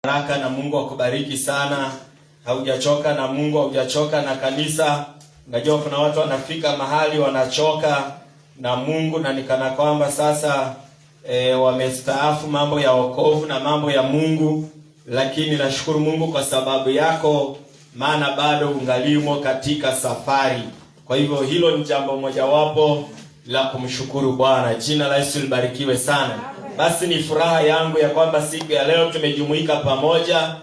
Baraka na Mungu akubariki sana. Haujachoka na Mungu, haujachoka na kanisa. Najua kuna watu wanafika mahali wanachoka na Mungu na nikana kwamba sasa wamestaafu mambo ya wokovu na mambo ya Mungu, lakini nashukuru Mungu kwa sababu yako, maana bado ungalimo katika safari. Kwa hivyo hilo ni jambo mojawapo la kumshukuru Bwana. Jina la Yesu libarikiwe sana. Basi ni furaha yangu ya kwamba siku ya leo tumejumuika pamoja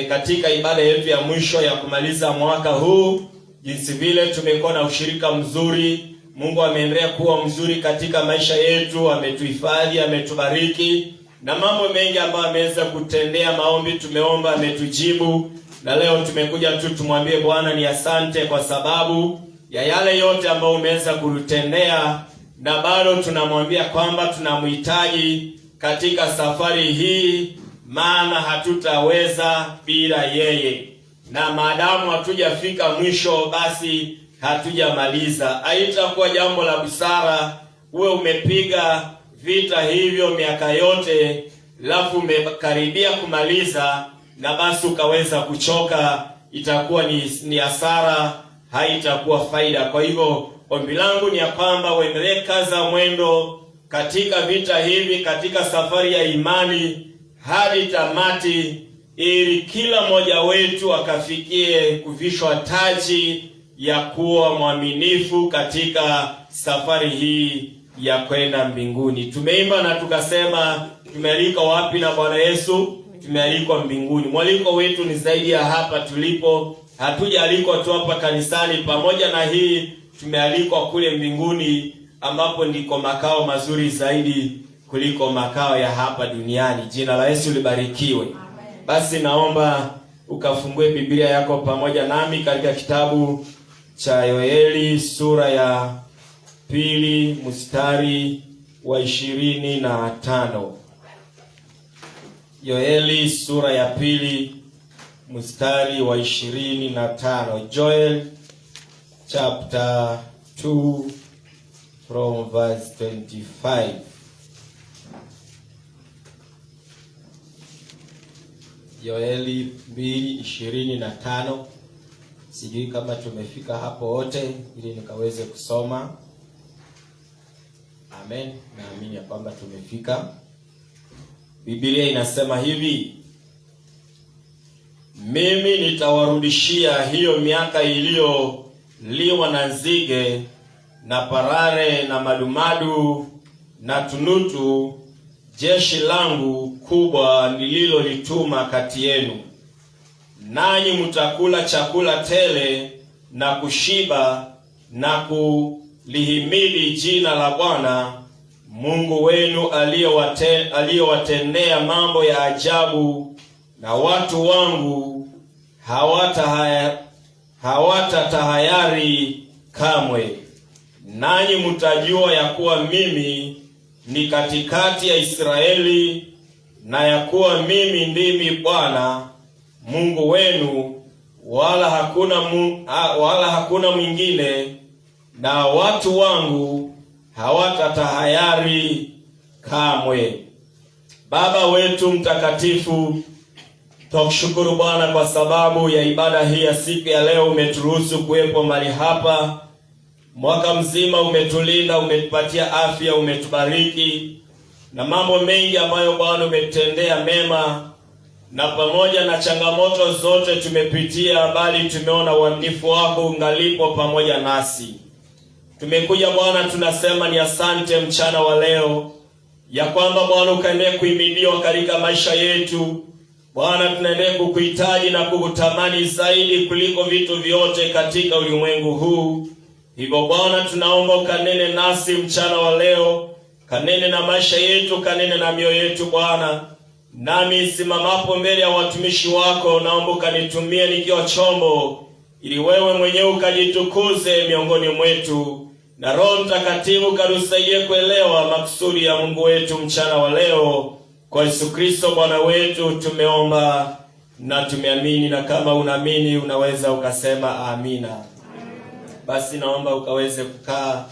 katika ibada yetu ya mwisho ya kumaliza mwaka huu. Jinsi vile tumekuwa na ushirika mzuri. Mungu ameendelea kuwa mzuri katika maisha yetu, ametuhifadhi, ametubariki na mambo mengi ambayo ameweza kutendea. Maombi tumeomba, ametujibu, na leo tumekuja tu tumwambie Bwana ni asante kwa sababu ya yale yote ambayo umeweza kutendea, na bado tunamwambia kwamba tunamhitaji katika safari hii, maana hatutaweza bila yeye, na maadamu hatujafika mwisho basi hatujamaliza. Haitakuwa jambo la busara uwe umepiga vita hivyo miaka yote, alafu umekaribia kumaliza na basi ukaweza kuchoka. Itakuwa ni hasara, haitakuwa faida. Kwa hivyo ombi langu ni ya kwamba uendelee kaza mwendo katika vita hivi, katika safari ya imani hadi tamati, ili kila mmoja wetu akafikie kuvishwa taji ya kuwa mwaminifu katika safari hii ya kwenda mbinguni. Tumeimba na tukasema tumealikwa wapi na Bwana Yesu? Tumealikwa mbinguni. Mwaliko wetu ni zaidi ya hapa tulipo. Hatujaalikwa tu hapa kanisani. Pamoja na hii tumealikwa kule mbinguni, ambapo ndiko makao mazuri zaidi kuliko makao ya hapa duniani. Jina la Yesu libarikiwe. Basi naomba ukafungue Biblia yako pamoja nami katika kitabu cha Yoeli sura ya 2 mstari wa 25. Yoeli sura ya 2 mstari wa 25. Joel chapter 2 from verse 25. Yoeli 2:25. Sijui kama tumefika hapo wote ili nikaweze kusoma. Amen. Naamini ya kwamba tumefika. Biblia inasema hivi: mimi nitawarudishia hiyo miaka iliyoliwa na nzige na parare na madumadu na tunutu, jeshi langu kubwa nililolituma kati yenu. Nanyi mtakula chakula tele na kushiba na kulihimidi jina la Bwana Mungu wenu aliyowatendea mambo ya ajabu, na watu wangu hawatatahayari kamwe. Nanyi mtajua ya kuwa mimi ni katikati ya Israeli, na ya kuwa mimi ndimi Bwana Mungu wenu, wala hakuna mwingine, na watu wangu hawatatahayari kamwe. Baba wetu mtakatifu, tukushukuru Bwana kwa sababu ya ibada hii ya siku ya leo. Umeturuhusu kuwepo mahali hapa. Mwaka mzima umetulinda, umetupatia afya, umetubariki na mambo mengi ambayo Bwana umetendea mema, na pamoja na changamoto zote tumepitia, bali tumeona uaminifu wako ungalipo pamoja nasi. Tumekuja Bwana, tunasema ni asante mchana wa leo, ya kwamba Bwana ukaendelee kuhimidiwa katika maisha yetu. Bwana tunaendelea kukuhitaji na kukutamani zaidi kuliko vitu vyote katika ulimwengu huu. Hivyo Bwana tunaomba ukanene nasi mchana wa leo, kanene na maisha yetu, kanene na mioyo yetu Bwana. Nami simamapo mbele ya watumishi wako, naomba ukanitumie nikiwa chombo, ili wewe mwenyewe ukajitukuze miongoni mwetu, na Roho Mtakatifu karusaidie kuelewa makusudi ya Mungu wetu mchana wa leo. Kwa Yesu Kristo Bwana wetu tumeomba na tumeamini, na kama unaamini unaweza ukasema amina. Basi naomba ukaweze kukaa,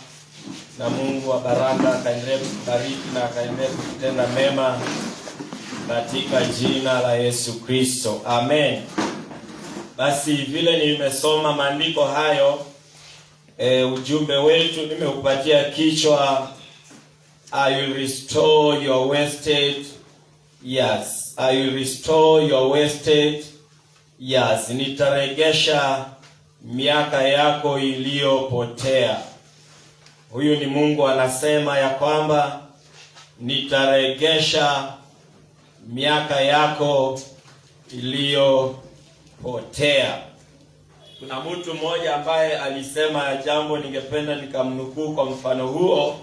na Mungu wa baraka akaendelee kubariki na akaendelee kutenda mema katika jina la Yesu Kristo. Amen. Basi vile nimesoma maandiko hayo, ujumbe wetu nimeupatia kichwa I will restore your wasted years. I will restore your wasted years. Nitaregesha miaka yako iliyopotea. Huyu ni Mungu anasema ya kwamba nitaregesha miaka yako iliyopotea. Kuna mtu mmoja ambaye alisema jambo, ningependa nikamnukuu kwa mfano huo,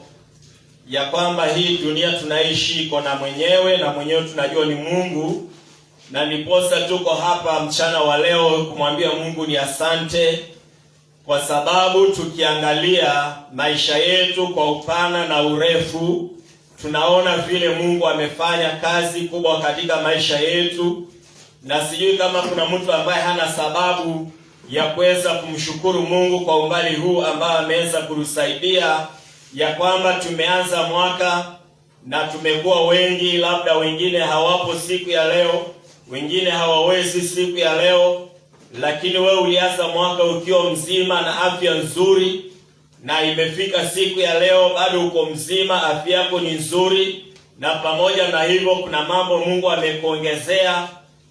ya kwamba hii dunia tunaishi iko na mwenyewe, na mwenyewe tunajua ni Mungu, na niposa tuko hapa mchana wa leo kumwambia Mungu ni asante, kwa sababu tukiangalia maisha yetu kwa upana na urefu, tunaona vile Mungu amefanya kazi kubwa katika maisha yetu, na sijui kama kuna mtu ambaye hana sababu ya kuweza kumshukuru Mungu kwa umbali huu ambao ameweza kutusaidia, ya kwamba tumeanza mwaka na tumekuwa wengi, labda wengine hawapo siku ya leo, wengine hawawezi siku ya leo, lakini wewe ulianza mwaka ukiwa mzima na afya nzuri, na imefika siku ya leo bado uko mzima, afya yako ni nzuri, na pamoja na hivyo kuna mambo Mungu amekuongezea.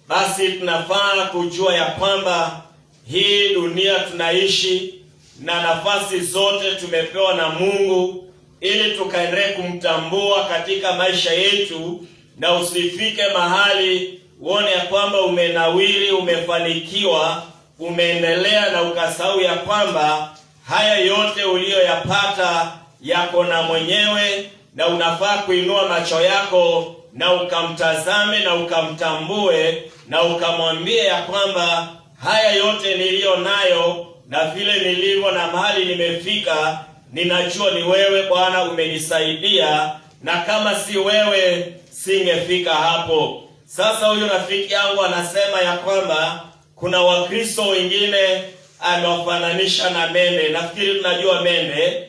Basi tunafaa kujua ya kwamba hii dunia tunaishi na nafasi zote tumepewa na Mungu ili tukaendelee kumtambua katika maisha yetu, na usifike mahali uone ya kwamba umenawiri, umefanikiwa, umeendelea na ukasahau ya kwamba haya yote uliyoyapata yako na mwenyewe, na unafaa kuinua macho yako na ukamtazame na ukamtambue na ukamwambie ya kwamba haya yote niliyo nayo na vile nilivyo na mahali nimefika, ninajua ni wewe Bwana umenisaidia, na kama si wewe singefika hapo. Sasa huyu rafiki yangu anasema ya kwamba kuna Wakristo wengine anawafananisha na mende. Nafikiri tunajua mende.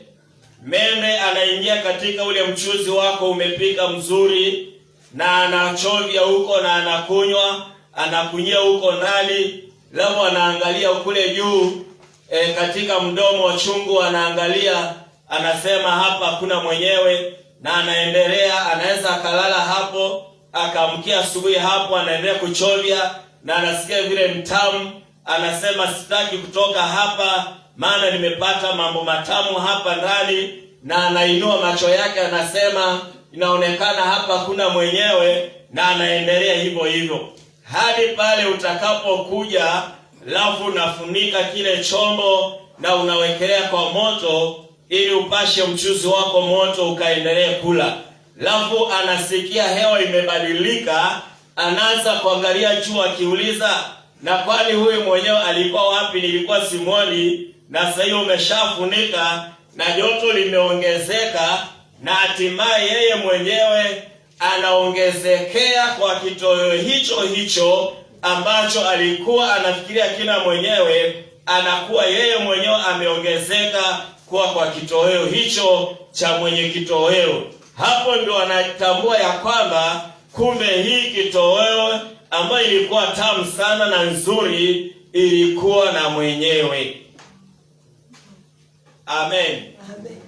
Mende anaingia katika ule mchuzi wako umepika mzuri, na anachovya huko na anakunywa, anakunyia huko ndani, labda anaangalia kule juu katika mdomo wa chungu, anaangalia, anasema hapa hakuna mwenyewe, na anaendelea. Anaweza akalala hapo, akamkia asubuhi hapo, anaendelea kuchovya na anasikia vile mtamu, anasema sitaki kutoka hapa maana nimepata mambo matamu hapa ndani, na anainua macho yake, anasema inaonekana hapa hakuna mwenyewe, na anaendelea hivyo hivyo hadi pale utakapokuja, lafu unafunika kile chombo na unawekelea kwa moto ili upashe mchuzi wako moto ukaendelee kula. Lafu anasikia hewa imebadilika, anaanza kuangalia juu akiuliza, na kwani huyu mwenyewe alikuwa wapi? Nilikuwa simuoni, na sasa hiyo umeshafunika na joto limeongezeka, na hatimaye yeye mwenyewe anaongezekea kwa kitoweo hicho hicho ambacho alikuwa anafikiria kila mwenyewe, anakuwa yeye mwenyewe ameongezeka kwa kitoweo hicho cha mwenye kitoweo. Hapo ndio anatambua ya kwamba kumbe hii kitoweo ambayo ilikuwa tamu sana na nzuri ilikuwa na mwenyewe. Amen.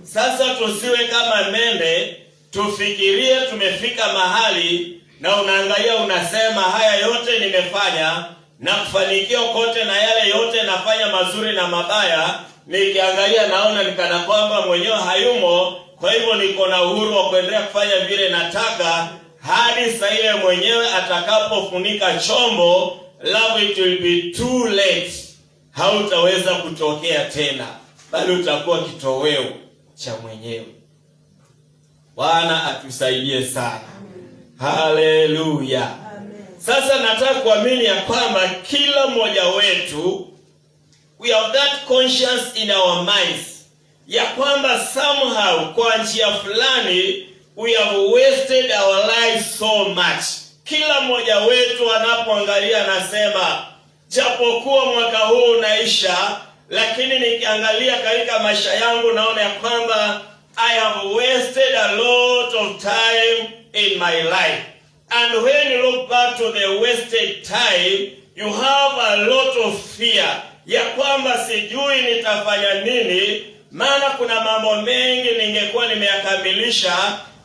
Sasa tusiwe kama mende, tufikirie tumefika mahali na unaangalia unasema haya yote nimefanya na kufanikiwa kote, na yale yote nafanya mazuri na mabaya, nikiangalia naona nikana kwamba mwenyewe hayumo, kwa hivyo niko na uhuru wa kuendelea kufanya vile nataka hadi saa ile mwenyewe atakapofunika chombo. Love, it will be too late. Hautaweza kutokea tena, bali utakuwa kitoweo cha mwenyewe. Bwana atusaidie sana. Haleluya. Sasa nataka kuamini ya kwamba kila mmoja wetu, we have that conscience in our minds, ya kwamba somehow kwa njia fulani we have wasted our lives so much. Kila mmoja wetu anapoangalia anasema, japokuwa mwaka huu unaisha, lakini nikiangalia katika maisha yangu naona ya kwamba I have wasted a lot of time in my life. And when you look back to the wasted time, you have a lot of fear ya kwamba sijui nitafanya nini, maana kuna mambo mengi ningekuwa nimeyakamilisha,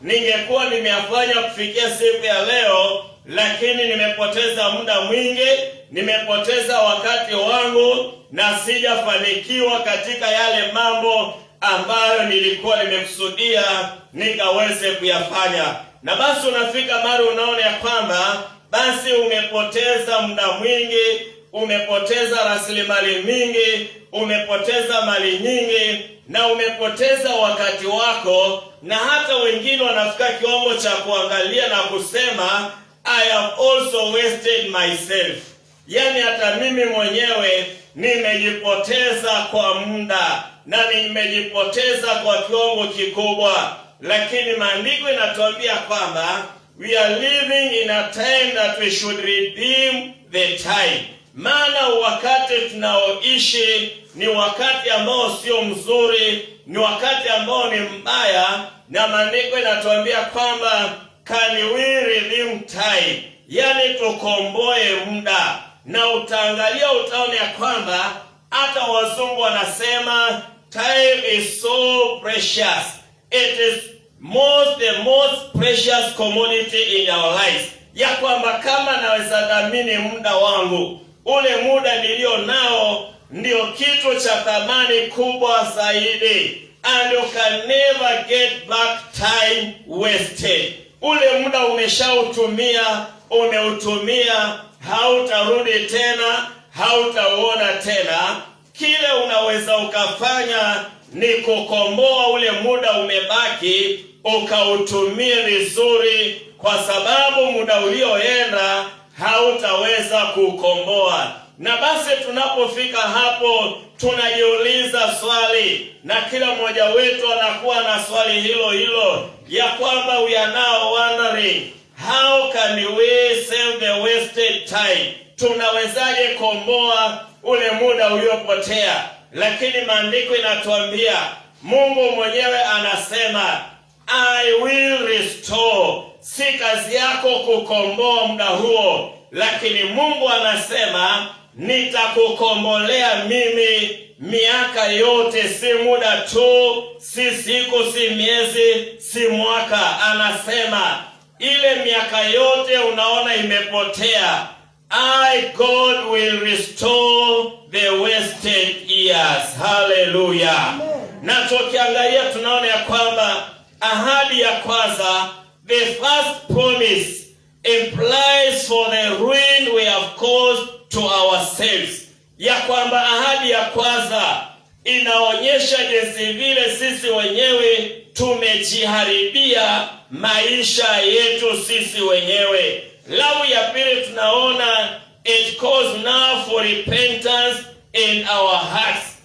ningekuwa nimeyafanya kufikia siku ya leo, lakini nimepoteza muda mwingi, nimepoteza wakati wangu na sijafanikiwa katika yale mambo ambayo nilikuwa nimekusudia nikaweze kuyafanya. Na basi unafika mahali unaona ya kwamba basi umepoteza muda mwingi, umepoteza rasilimali mingi, umepoteza mali nyingi, na umepoteza wakati wako. Na hata wengine wanafika kiwango cha kuangalia na kusema, I have also wasted myself. Yani hata mimi mwenyewe nimejipoteza kwa muda na nimejipoteza kwa kiwango kikubwa. Lakini maandiko inatuambia kwamba we are living in a time that we should redeem the time. Maana wakati tunaoishi ni wakati ambao sio mzuri, ni wakati ambao ni mbaya, na maandiko inatuambia kwamba can we redeem time? Yani tukomboe muda. Na utaangalia utaona ya kwamba hata wazungu wanasema time is so precious. It is the most precious commodity in our lives. Ya kwamba kama naweza dhamini muda wangu, ule muda nilio nao ndio kitu cha thamani kubwa zaidi. And you can never get back time wasted. Ule muda umeshautumia, umeutumia, hautarudi tena, hautauona tena. Kile unaweza ukafanya ni kukomboa ule muda umebaki, ukautumie vizuri, kwa sababu muda ulioenda hautaweza kukomboa. Na basi tunapofika hapo tunajiuliza swali, na kila mmoja wetu anakuwa na swali hilo hilo, ya kwamba we are now wondering, how can we save the wasted time? Tunawezaje komboa ule muda uliopotea? Lakini maandiko inatuambia, Mungu mwenyewe anasema, I will restore. Si kazi yako kukomboa muda huo, lakini Mungu anasema, nitakukombolea mimi miaka yote, si muda tu, si siku, si miezi, si mwaka. Anasema ile miaka yote unaona imepotea, God will restore the wasted years. Hallelujah. Na tukiangalia tunaona ya kwamba ahadi ya kwanza, the first promise, implies for the ruin we have caused to ourselves. Ya kwamba ahadi ya kwanza inaonyesha jinsi vile sisi wenyewe tumejiharibia maisha yetu sisi wenyewe. Lawu ya pili tunaona, it calls now for repentance in our hearts.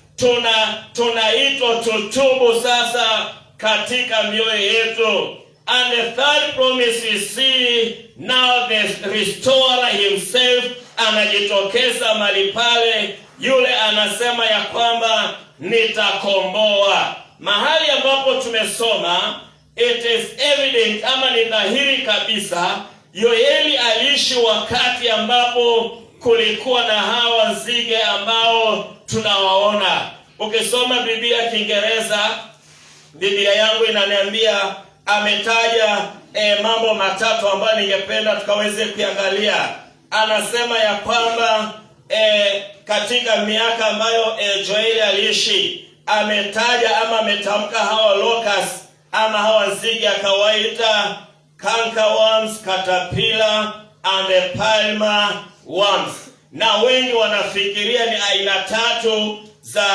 Tunaitwa tutubu sasa katika mioyo yetu. And the third promise we see, now the restorer himself anajitokeza mahali pale. Yule anasema ya kwamba nitakomboa. Mahali ambapo tumesoma, it is evident, ama ni dhahiri kabisa, Yoeli aliishi wakati ambapo kulikuwa na hawa nzige ambao tunawaona. Ukisoma Biblia Kiingereza, Biblia yangu inaniambia, ametaja mambo matatu ambayo ningependa tukaweze kuangalia. Anasema ya kwamba katika miaka ambayo Joeli aliishi, ametaja ama ametamka hawa locusts ama hawa nzige, akawaita cankerworms, caterpillar and the palmer worms. Na wengi wanafikiria ni aina tatu za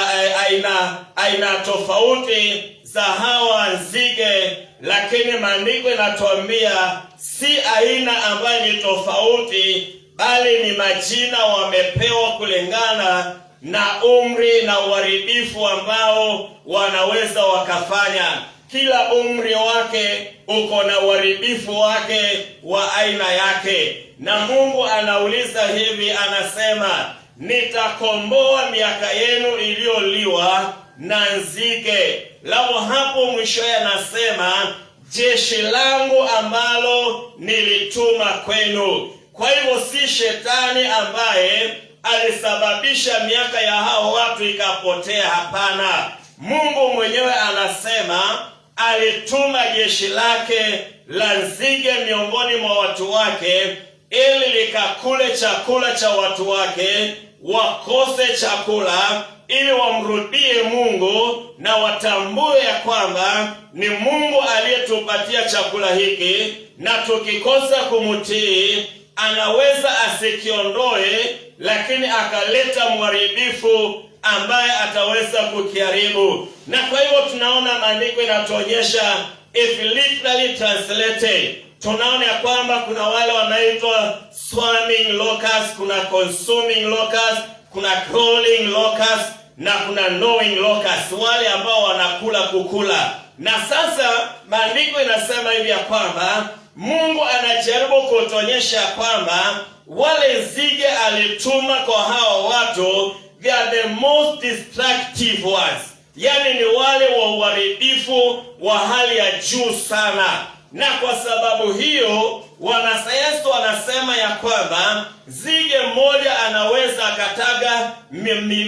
aina tofauti za hawa nzige, lakini maandiko yanatuambia si aina ambayo ni tofauti, bali ni majina wamepewa kulingana na umri na uharibifu ambao wanaweza wakafanya. Kila umri wake uko na uharibifu wake wa aina yake. Na Mungu anauliza hivi, anasema, nitakomboa miaka yenu iliyoliwa na nzige. Lao hapo mwisho anasema, jeshi langu ambalo nilituma kwenu. Kwa hivyo si shetani ambaye alisababisha miaka ya hao watu ikapotea, hapana. Mungu mwenyewe anasema alituma jeshi lake la nzige miongoni mwa watu wake ili likakule chakula cha watu wake, wakose chakula, ili wamrudie Mungu na watambue ya kwamba ni Mungu aliyetupatia chakula hiki, na tukikosa kumtii anaweza asikiondoe, lakini akaleta mharibifu ambaye ataweza kukiharibu. Na kwa hivyo tunaona maandiko inatuonyesha, if literally translated, tunaona ya kwamba kuna wale wanaitwa swarming locusts, kuna consuming locusts, kuna crawling locusts na kuna gnawing locusts, wale ambao wanakula kukula. Na sasa maandiko inasema hivi ya kwamba Mungu anajaribu kutuonyesha kwamba wale nzige alituma kwa hao watu, they are the most destructive ones. Yani ni wale wa uharibifu wa hali ya juu sana. Na kwa sababu hiyo wanasayansi wanasema ya kwamba nzige mmoja anaweza akataga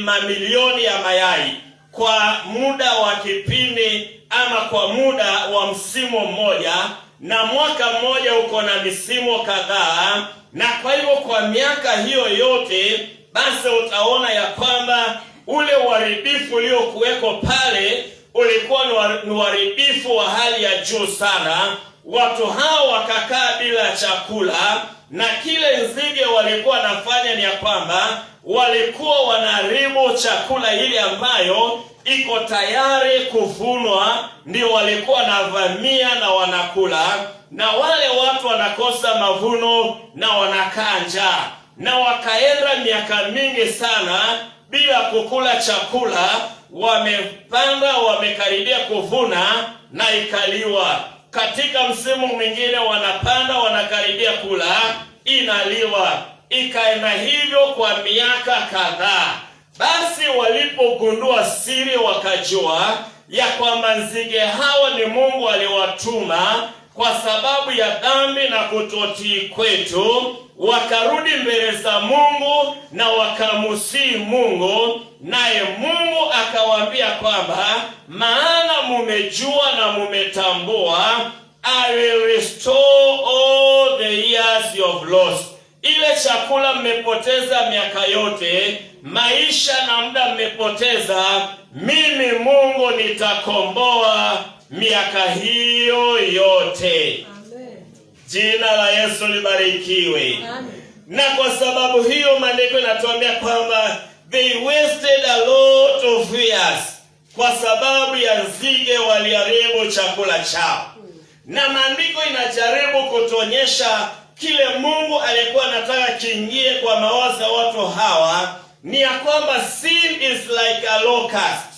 mamilioni ya mayai kwa muda wa kipindi ama kwa muda wa msimu mmoja, na mwaka mmoja uko na misimu kadhaa. Na kwa hivyo kwa miaka hiyo yote basi utaona ya kwamba ule uharibifu uliokuweko pale ulikuwa ni uharibifu wa hali ya juu sana. Watu hao wakakaa bila chakula, na kile nzige walikuwa nafanya ni ya kwamba walikuwa wanaharibu chakula ile ambayo iko tayari kuvunwa, ndio walikuwa navamia na wanakula, na wale watu wanakosa mavuno na wanakaa njaa. Na wakaenda miaka mingi sana bila kukula chakula, wamepanda, wamekaribia kuvuna na ikaliwa. Katika msimu mwingine wanapanda, wanakaribia kula, inaliwa. Ikaenda hivyo kwa miaka kadhaa. Basi walipogundua siri, wakajua ya kwamba nzige hawa ni Mungu aliwatuma kwa sababu ya dhambi na kutotii kwetu. Wakarudi mbele za Mungu na wakamusii Mungu, naye Mungu akawaambia kwamba maana mumejua na mumetambua, I will restore all the years you have lost. Ile chakula mmepoteza miaka yote, maisha na muda mmepoteza, mimi Mungu nitakomboa miaka hiyo yote. Amen. Jina la Yesu libarikiwe. Amen. Na kwa sababu hiyo maandiko inatuambia kwamba they wasted a lot of years, kwa sababu ya nzige waliharibu chakula chao. Na maandiko inajaribu kutuonyesha kile Mungu alikuwa anataka kiingie kwa mawazo ya watu hawa, ni ya kwamba sin is like a locust.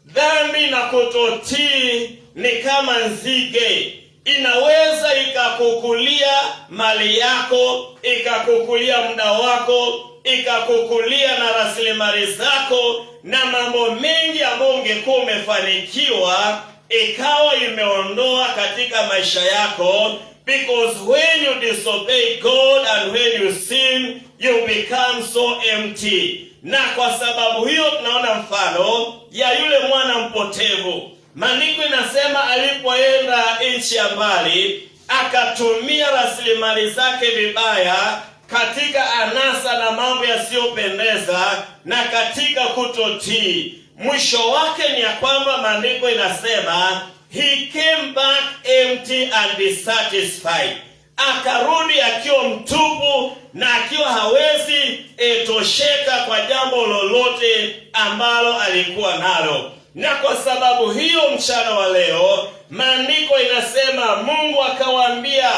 Dhambi na kutotii ni kama nzige. Inaweza ikakukulia mali yako, ikakukulia muda wako, ikakukulia na rasilimali zako, na mambo mengi ambayo ungekuwa umefanikiwa ikawa imeondoa katika maisha yako. Because when you disobey God and when you sin, you become so empty. Na kwa sababu hiyo tunaona mfano ya yule mwana mpotevu. Maandiko inasema alipoenda nchi ya mbali, akatumia rasilimali zake vibaya katika anasa na mambo yasiyopendeza na katika kutotii. Mwisho wake ni ya kwamba maandiko inasema he came back empty and dissatisfied. Akarudi akiwa mtupu na akiwa hawezi tosheka kwa jambo lolote ambalo alikuwa nalo. Na kwa sababu hiyo mchana wa leo maandiko inasema Mungu akawaambia,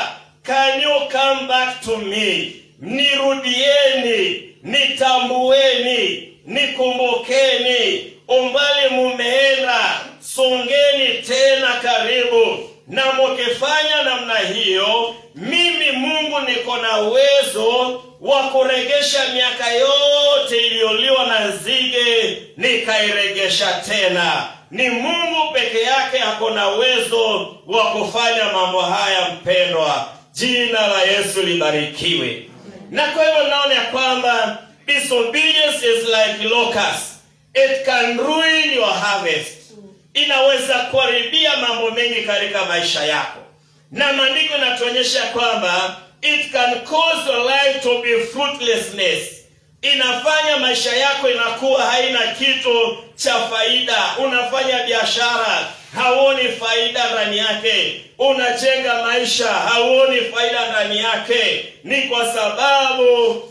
can you come back to me? Nirudieni, nitambueni, nikumbukeni. Umbali mumeenda, songeni tena karibu. Na mkifanya namna hiyo, mimi Mungu niko na uwezo wa kuregesha miaka yote iliyoliwa na nzige, nikairegesha tena. Ni Mungu peke yake ako na uwezo wa kufanya mambo haya, mpendwa. Jina la Yesu libarikiwe. Na kwa hivyo naona ya kwamba disobedience is like locust. It can ruin your harvest. Inaweza kuharibia mambo mengi katika maisha yako. Na maandiko yanatuonyesha kwamba it can cause your life to be fruitlessness. Inafanya maisha yako inakuwa haina kitu cha faida. Unafanya biashara, hauoni faida ndani yake. Unajenga maisha, hauoni faida ndani yake. Ni kwa sababu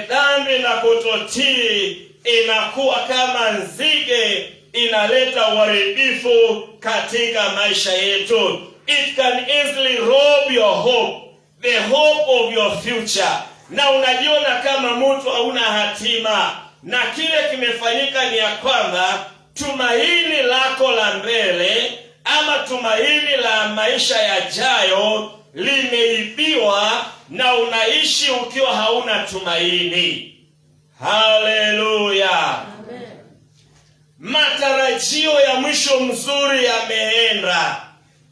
dhambi na kutotii inakuwa kama nzige, inaleta uharibifu katika maisha yetu. It can easily rob your hope, the hope of your future. Na unajiona kama mtu hauna hatima, na kile kimefanyika ni ya kwamba tumaini lako la mbele ama tumaini la maisha yajayo limeibiwa, na unaishi ukiwa hauna tumaini. Haleluya. Amen. Matarajio ya mwisho mzuri yameenda,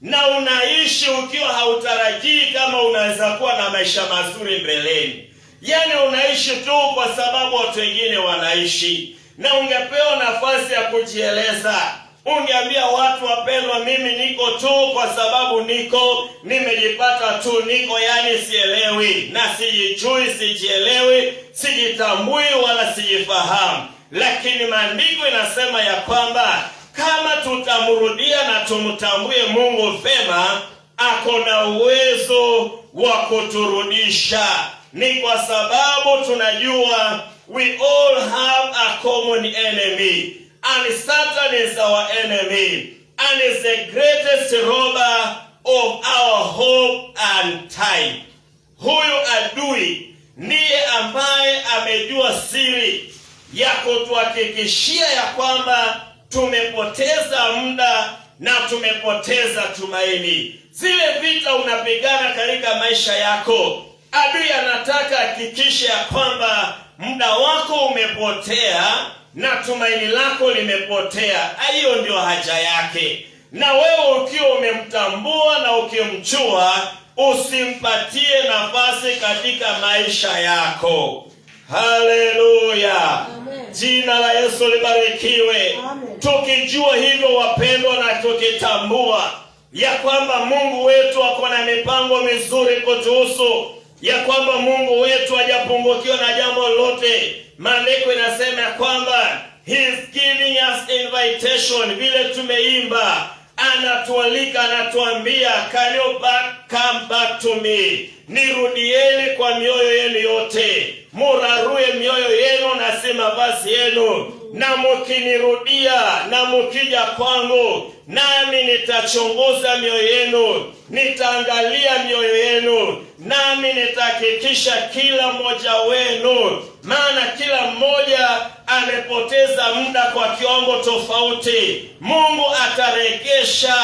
na unaishi ukiwa hautarajii kama unaweza kuwa na maisha mazuri mbeleni. Yaani unaishi tu kwa sababu watu wengine wanaishi, na ungepewa nafasi ya kujieleza. Ungeambia watu, wapendwa, mimi niko tu kwa sababu nimejipata tu, yani sielewi na sijijui, sijielewi, sijitambui wala sijifahamu. Lakini maandiko inasema ya kwamba kama tutamrudia na tumtambue Mungu vema, ako na uwezo wa kuturudisha. Ni kwa sababu tunajua we all have a common enemy, and Satan is our enemy, and is the greatest robber of our hope and time. Huyu adui ndiye ambaye amejua siri ya kutuhakikishia ya kwamba tumepoteza muda na tumepoteza tumaini. Zile vita unapigana katika maisha yako, adui anataka hakikisha ya kwamba muda wako umepotea na tumaini lako limepotea. Hiyo ndio haja yake. Na wewe ukiwa umemtambua na ukimjua, usimpatie nafasi katika maisha yako. Haleluya. Jina la Yesu libarikiwe. Amen. Tukijua hivyo, wapendwa, na tukitambua ya kwamba Mungu wetu ako na mipango mizuri kutuhusu, ya kwamba Mungu wetu hajapungukiwa na jambo lolote. Maandiko inasema ya kwamba he is giving us invitation. Vile tumeimba, anatualika, anatuambia, can you come back to me? Nirudieni kwa mioyo yenu yote, murarue mioyo yenu na si mavazi yenu, na mkinirudia na mkija kwangu, nami nitachunguza mioyo yenu, nitaangalia mioyo yenu, nami nitahakikisha kila mmoja wenu. Maana kila mmoja amepoteza muda kwa kiwango tofauti. Mungu atarejesha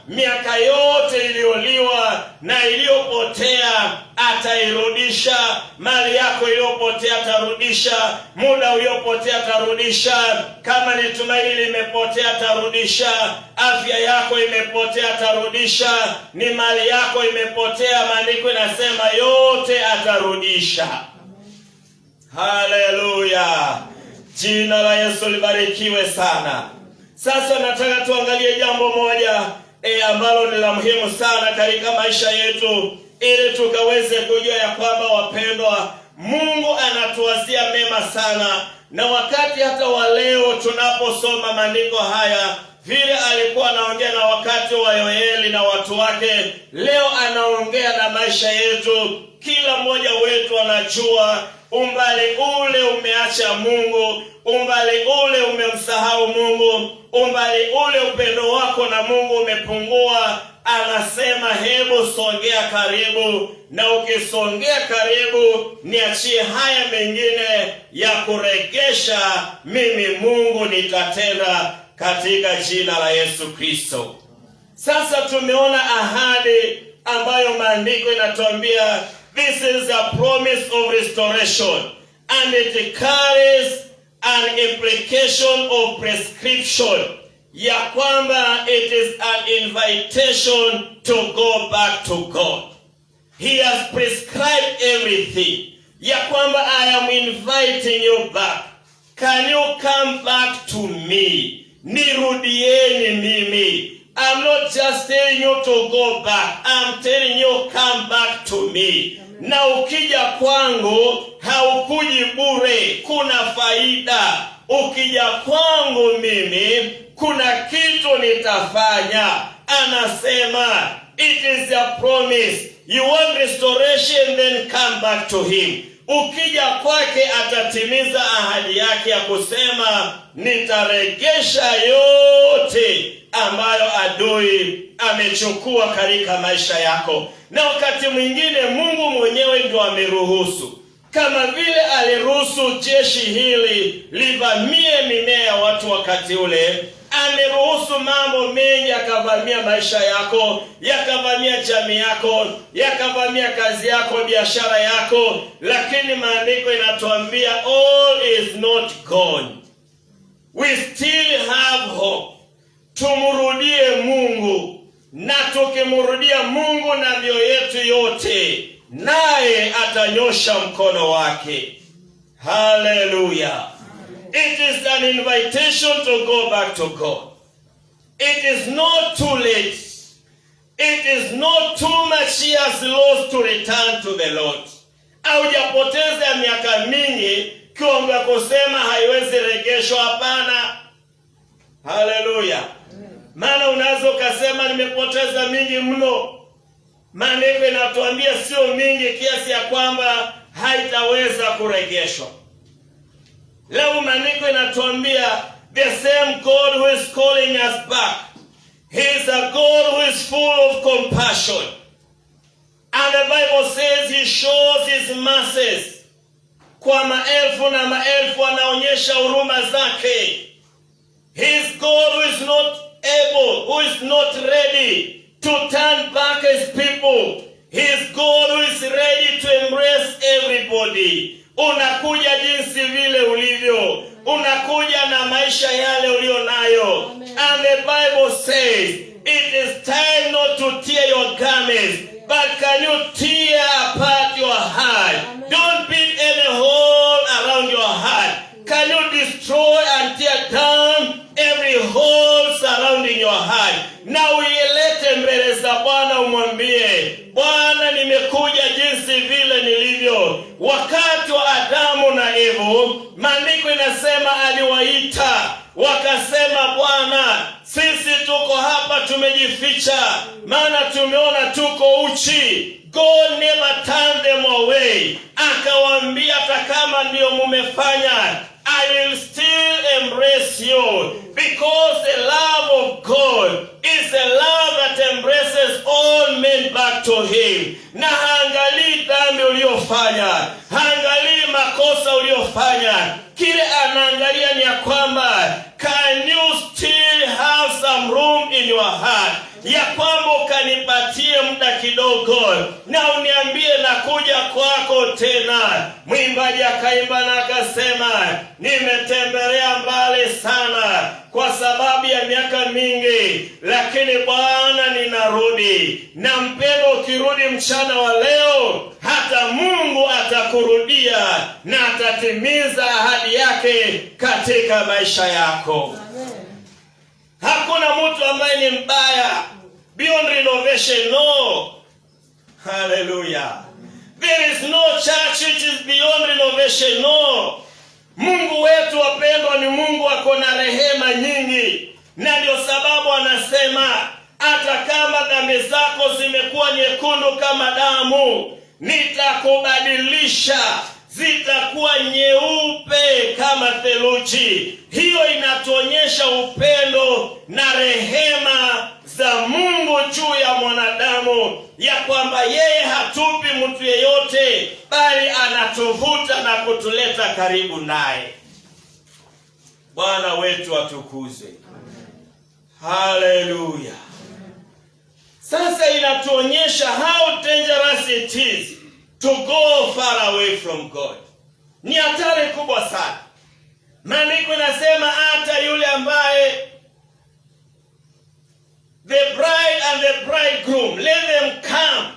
miaka yote iliyoliwa na iliyopotea, atairudisha. Mali yako iliyopotea atarudisha, muda uliopotea atarudisha, kama ni tumaini limepotea atarudisha, afya yako imepotea atarudisha, ni mali yako imepotea, maandiko inasema yote atarudisha. Haleluya. Jina la Yesu libarikiwe sana. Sasa nataka tuangalie jambo moja ambalo ni la muhimu sana katika maisha yetu, ili tukaweze kujua ya kwamba, wapendwa, Mungu anatuwazia mema sana. Na wakati hata wa leo tunaposoma maandiko haya, vile alikuwa anaongea na wakati wa Yoeli na watu wake, leo anaongea na maisha yetu. Kila mmoja wetu anajua umbali ule umeacha Mungu, umbali ule umemsahau Mungu, umbali ule upendo wako na Mungu umepungua. Anasema hebu songea karibu, na ukisongea karibu niachie haya mengine ya kuregesha, mimi Mungu nitatenda katika jina la Yesu Kristo. Sasa tumeona ahadi ambayo maandiko inatuambia, this is a promise of restoration, and it carries an implication of prescription. ya kwamba it is an invitation to go back to God. He has prescribed everything. Ya kwamba I am inviting you back. Can you come back to me? Nirudieni mimi. I'm not just telling you to go back. I'm telling you come back to me. Amen. Na ukija kwangu haukuji bure, kuna faida. Ukija kwangu mimi kuna kitu nitafanya. Anasema it is a promise. You want restoration, then come back to him. Ukija kwake atatimiza ahadi yake ya kusema nitaregesha yote ambayo adui amechukua katika maisha yako. Na wakati mwingine Mungu mwenyewe ndio ameruhusu. Kama vile aliruhusu jeshi hili livamie mimea ya watu wakati ule, ameruhusu mambo mengi yakavamia maisha yako, yakavamia jamii yako, yakavamia kazi yako, biashara yako, lakini maandiko inatuambia all is not gone. We still have hope. Tumrudie Mungu, na tukimrudia Mungu na mioyo yetu yote, naye atanyosha mkono wake. Hallelujah. It is an invitation to go back to God. It is not too late. It is not too much years lost to return to the Lord. Haujapoteza miaka mingi kiomba kusema haiwezi regeshwa, hapana. Hallelujah. Maana unazo kasema nimepoteza mingi mno. Maandiko inatuambia sio mingi kiasi ya kwamba haitaweza kuregeshwa. Leo maandiko inatuambia the same God who is calling us back, he is a God who is full of compassion. And the Bible says he shows his mercies. Kwa maelfu na maelfu anaonyesha huruma zake. He is God who is not able, who is not ready to turn back his people. He is God who is ready to embrace everybody. Unakuja jinsi vile ulivyo. Unakuja na maisha yale ulio nayo. And the Bible says, it is time not to tear your garments, but can you tear apart your heart? Amen. Don't beat any hole around your heart. Can you destroy and tear down every hole surrounding your heart? Na uilete mbele za Bwana umwambie, Bwana nimekuja jinsi vile nilivyo. Wakati wa Adamu na Eva, maandiko inasema aliwaita, wakasema Bwana, sisi tuko hapa tumejificha, maana tumeona tuko uchi. God never turned them away. Akawaambia hata kama ndio mumefanya, I will still embrace you, because the love of God is a love that embraces all men back to him. Na haangalii dhambi uliofanya, haangalii makosa uliofanya. Kile anaangalia ni ya kwamba can you still have some room in your heart, ya kwamba ukanipatie muda kidogo na uniambie nakuja kwako tena. Mwimbaji akaimba na akasema, nimetembelea mbali sana kwa sababu ya miaka mingi, lakini Bwana ninarudi. Na mpendo, ukirudi mchana wa leo, hata Mungu atakurudia na atatimiza ahadi yake katika maisha yako. Amen. Hakuna mtu ambaye ni mbaya beyond renovation, no. Hallelujah. There is no church which is beyond renovation, no. Mungu wetu wapendwa ni Mungu ako na rehema nyingi, na ndio sababu anasema hata kama dhambi zako zimekuwa nyekundu kama damu, nitakubadilisha zitakuwa nyeupe kama theluji. Hiyo inatuonyesha upendo na rehema za Mungu juu ya mwanadamu, ya kwamba yeye hatupi mtu yeyote, bali anatuvuta na kutuleta karibu naye. Bwana wetu atukuzwe. Hallelujah. Sasa inatuonyesha how dangerous it is to go far away from God. Ni hatari kubwa sana. Maandiko inasema hata yule ambaye the bride and the bridegroom, let them come.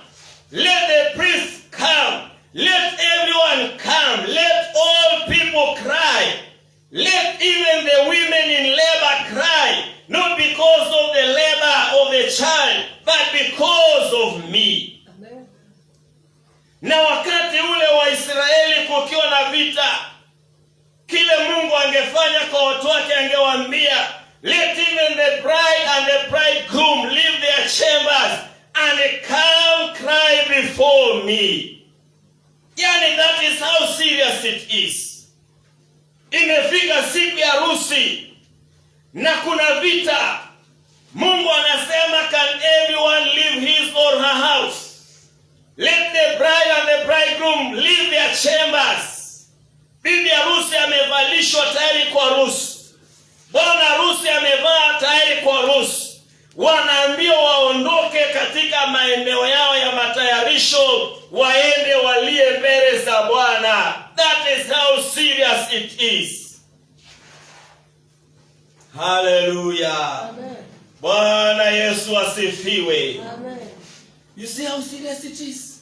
Let the priests come. Let everyone come. Let all people cry. Let even the women in labor cry. Not because of the labor of the child, but because of me. Amen. Na wakati ule wa Israeli kukiwa na vita, kile Mungu angefanya kwa watu wake angewaambia, let even the bride and the bridegroom leave their chambers and come cry before me. Yani, that is how serious it is. Imefika siku ya harusi na kuna vita. Mungu anasema, can everyone leave his or her house? Let the bride and the bridegroom leave their chambers. Bibi harusi amevalishwa tayari kwa harusi. Bwana harusi amevaa tayari kwa harusi. Wanaambiwa waondoke katika maeneo yao ya matayarisho, waende walie mbele za Bwana. That is how serious it is. Hallelujah. Amen. Bwana Yesu asifiwe. Amen. You see how serious it is?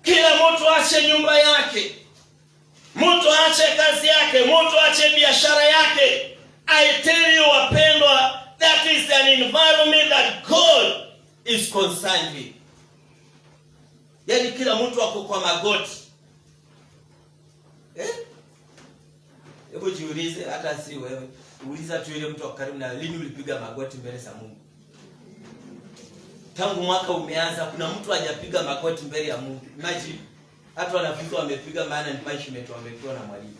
Kila mtu ache nyumba yake. Mtu ache kazi yake, mtu ache biashara yake. I tell you, wapendwa, that is an environment that God is concerned with. Yani kila mtu ako kwa magoti. Hebu jiulize, hata si wewe. Uliza tu ile mtu karibu na, lini ulipiga magoti mbele za Mungu? Tangu mwaka umeanza kuna mtu hajapiga magoti mbele ya Mungu. Imagine hata wanafunzi wamepiga, maana ni punishment wamepewa na mwalimu.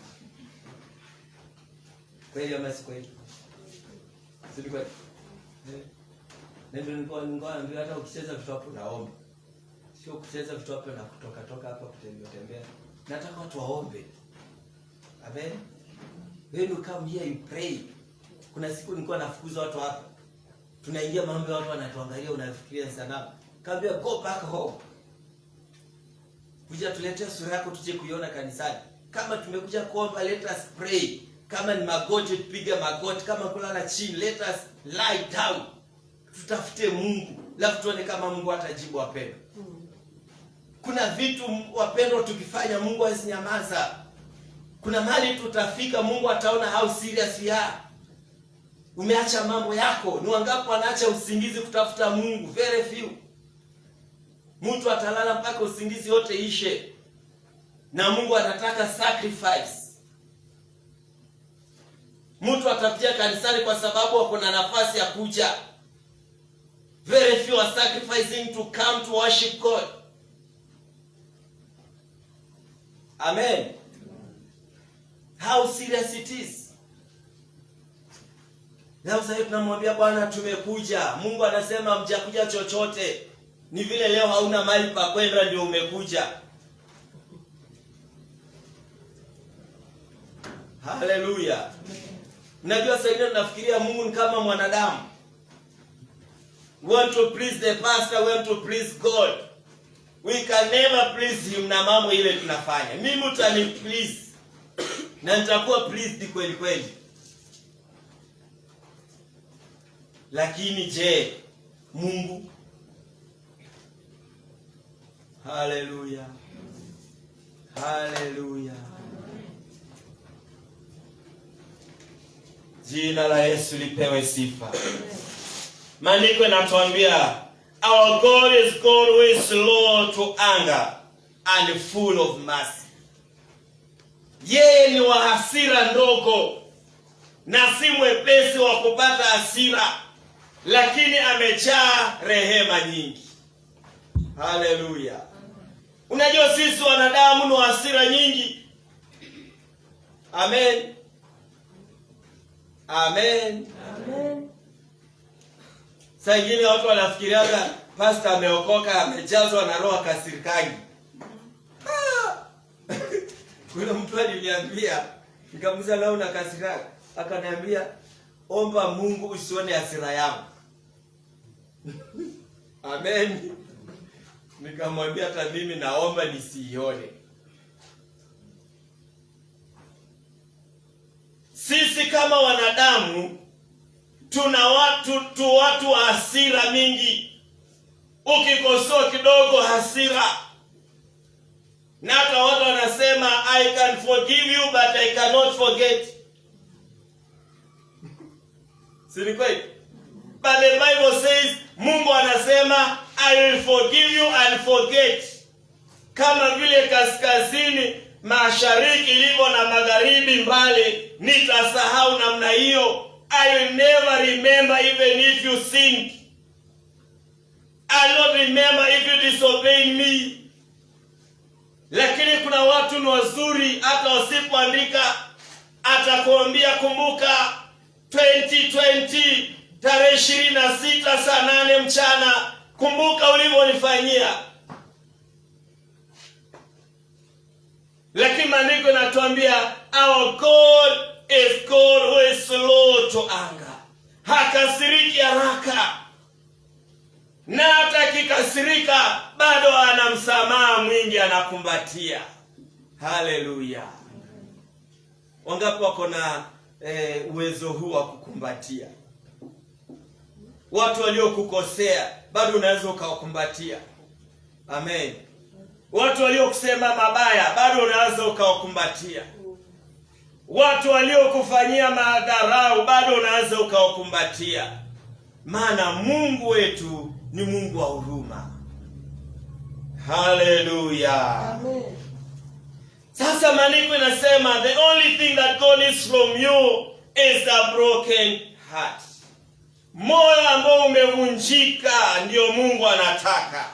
Kweli ama si kweli? Si kweli? Ndio nilikuwa hata ukicheza vitu hapo naomba. Sio kucheza vitu hapo na kutoka hapa kutembea. Nataka watu waombe. Amen. When you come here you pray. Kuna siku nilikuwa nafukuza watu hapa. Tunaingia mambo ya watu wanatuangalia, unafikiria sana. Kaambia go back home. Kuja tuletea sura yako tuje kuiona kanisani. Kama tumekuja kuomba, let us pray. Kama ni magoti tupige magoti, kama kulala chini let us lie down. Tutafute Mungu, alafu tuone kama Mungu atajibu wapendwa. Kuna vitu wapendwa tukifanya Mungu asinyamaza. Kuna mahali tutafika Mungu ataona how serious we are. Umeacha mambo yako. Ni wangapi wanaacha usingizi kutafuta Mungu? Very few. Mtu atalala mpaka usingizi yote ishe. Na Mungu anataka sacrifice. Mtu atakuja kanisani kwa sababu kuna nafasi ya kuja. Very few are sacrificing to come to worship God. Amen. How serious it is. Leo sasa tunamwambia Bwana tumekuja. Mungu anasema mjakuja chochote. Ni vile leo hauna mali pa kwenda ndio umekuja. Hallelujah. Unajua sasa hivi nafikiria Mungu ni kama mwanadamu. We want to please the pastor, we want to please God. We can never please him na mambo ile tunafanya. Mimi utani please. Na nitakuwa pleased kweli kweli. Lakini je, Mungu? Hallelujah. Hallelujah. Jina la Yesu lipewe sifa. Maandiko yanatuambia our God is God who is slow to anger and full of mercy. Yeye ni wa hasira ndogo na si mwepesi wa kupata hasira, lakini amejaa rehema nyingi. Hallelujah. Unajua sisi wanadamu ni wa hasira nyingi. Amen. Amen. Amen. Saa ingine watu wanafikiriaga pastor ameokoka, amejazwa na roho kasirikani. Kuna mtu aliniambia, nikamuuliza leo una kasirika? Akaniambia omba Mungu usione hasira yangu. Amen. Nikamwambia hata mimi naomba nisiione. Sisi kama wanadamu Tuna watu wa hasira mingi. Ukikosoa kidogo hasira. Na hata watu wanasema I can forgive you but I cannot forget. Si ni kweli? But the Bible says, Mungu anasema I will forgive you and forget. Kama vile kaskazini mashariki ilivyo na magharibi mbali, nitasahau namna hiyo. I will never remember even if you sinned. I will not remember if you disobeyed me. Lakini kuna watu ni wazuri, hata wasipoandika atakuambia kumbuka 2020 tarehe 26 saa 8 mchana, kumbuka ulivyonifanyia. Lakini maandiko yanatuambia our God is God who is slow to anger. Hakasiriki haraka. Na hata kikasirika bado ana msamaha mwingi, anakumbatia. Haleluya. Wangapi wako na uwezo huu wa kukumbatia? Watu waliokukosea bado unaweza ukawakumbatia. Amen. Watu waliokusema mabaya bado unaweza ukawakumbatia. Watu waliokufanyia madharau bado unaweza ukawakumbatia. Maana Mungu wetu ni Mungu wa huruma. Haleluya. Amen. Sasa maandiko inasema the only thing that God needs from you is a broken heart. Moyo ambao umevunjika ndio Mungu anataka.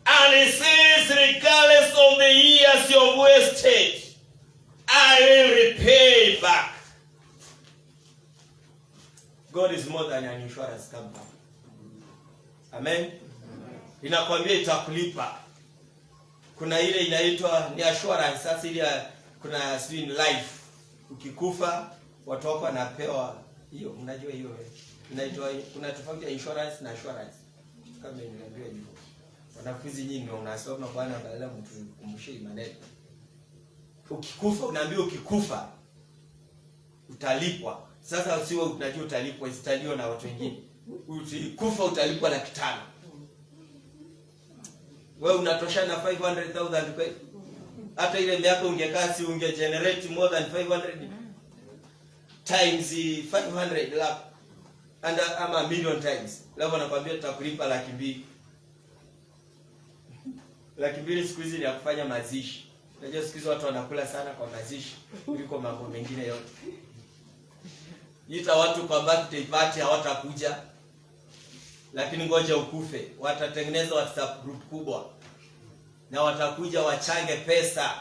And he says, regardless of the years you've wasted, I will repay back. God is more than an insurance company. Amen. Inakwambia itakulipa. Kuna ile inaitwa ni assurance. Sasa ile kuna in life. Ukikufa watu wako wanapewa hiyo, unajua hiyo inaitwa, kuna tofauti ya insurance na assurance. Kama niliambiwa hivyo. Wanafunzi nyinyi ndio unasoma bwana, badala mtu kumbushe maneno. Ukikufa unaambiwa ukikufa utalipwa. Sasa usiwe unajua utalipwa, isitalio na watu wengine. Ukikufa utalipwa 500,000. Wewe unatosha na 500,000 kweli? Hata ile miaka ungekaa si unge generate more than 500 times 500 lakh and ama million times. Leo nakwambia tutakulipa 200,000. 200,000 siku hizi ni ya kufanya mazishi. Unajua siku hizi watu wanakula sana kwa mazishi kuliko mambo mengine yote. Ita watu kwa birthday party hawatakuja. Lakini ngoja ukufe, watatengeneza WhatsApp group kubwa. Na watakuja wachange pesa.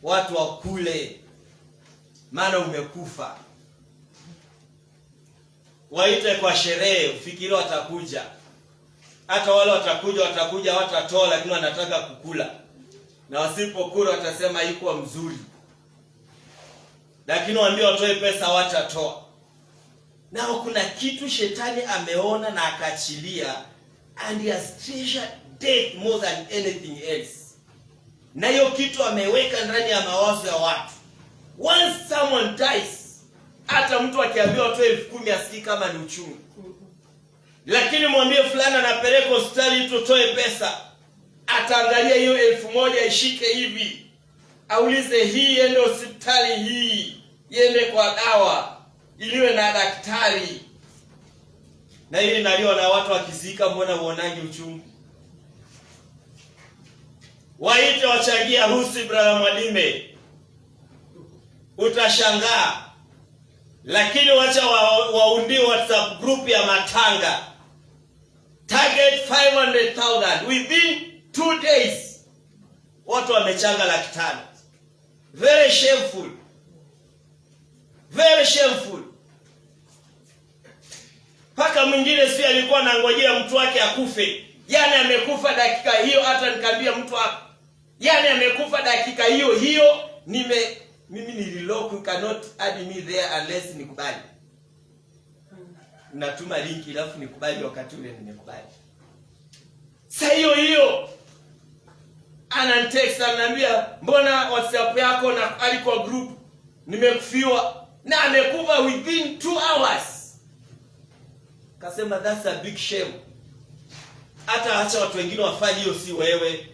Watu wakule. Maana umekufa. Waite kwa sherehe, ufikiri watakuja. Hata wale watakuja watatoa, lakini wanataka kukula. Na wasipokula watasema yuko mzuri. Lakini waambie watoe pesa watatoa. Nao kuna kitu shetani ameona na akachilia, and he has treasured death more than anything else. Na hiyo kitu ameweka ndani ya mawazo ya watu. Once someone dies, hata mtu akiambiwa atoe 10,000 asikii kama ni uchungu. Lakini mwambie fulani anapeleka hospitali tutoe pesa, ataangalia hiyo 1,000 ishike hivi. Aulize hii ende hospitali hii, iende kwa dawa, iliwe na daktari. Na ile inaliwa na watu wakizika, mbona uonangi uchungu? Waite wachangia harusi brother Mwalime. Utashangaa. Lakini wacha waundie WhatsApp group ya matanga. Target 500,000 within 2 days. Watu wamechanga 500,000. Very shameful. Very shameful. Paka mwingine si alikuwa anangojea mtu wake akufe. Yaani amekufa dakika hiyo, hata nikamwambia mtu wako. Yaani amekufa dakika hiyo mimi nililock, you cannot add me there unless nikubali. Natuma link alafu nikubali wakati ule nimekubali. Sasa hiyo ananitext ananiambia mbona WhatsApp yako na alikuwa group nimekufiwa. na amekufa within 2 hours. Kasema that's a big shame. Hata acha watu wengine wafanye hiyo, si wewe.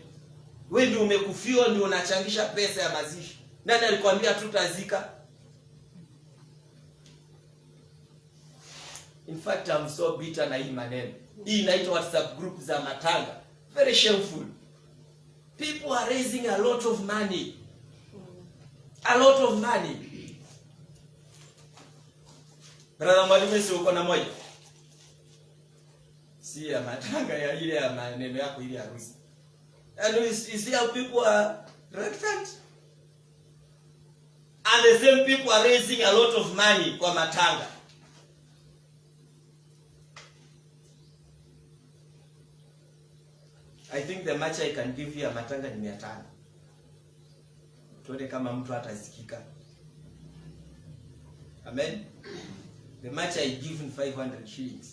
Wewe ndio umekufiwa, ndio unachangisha pesa ya mazishi. Nani alikwambia tutazika? In fact, I'm so bitter na hii maneno. Hii inaitwa WhatsApp group za matanga. Very shameful. People are raising a lot of money. A lot of money. Brother Mwalimu, si uko na moja? Si ya matanga ya ile ya maneno yako ile harusi. And you see how people are reluctant. And the same people are raising a lot of money kwa matanga. I think the much I can give you a matanga ni 500. Tuone kama mtu atasikika. Amen. The much I give in 500 shillings.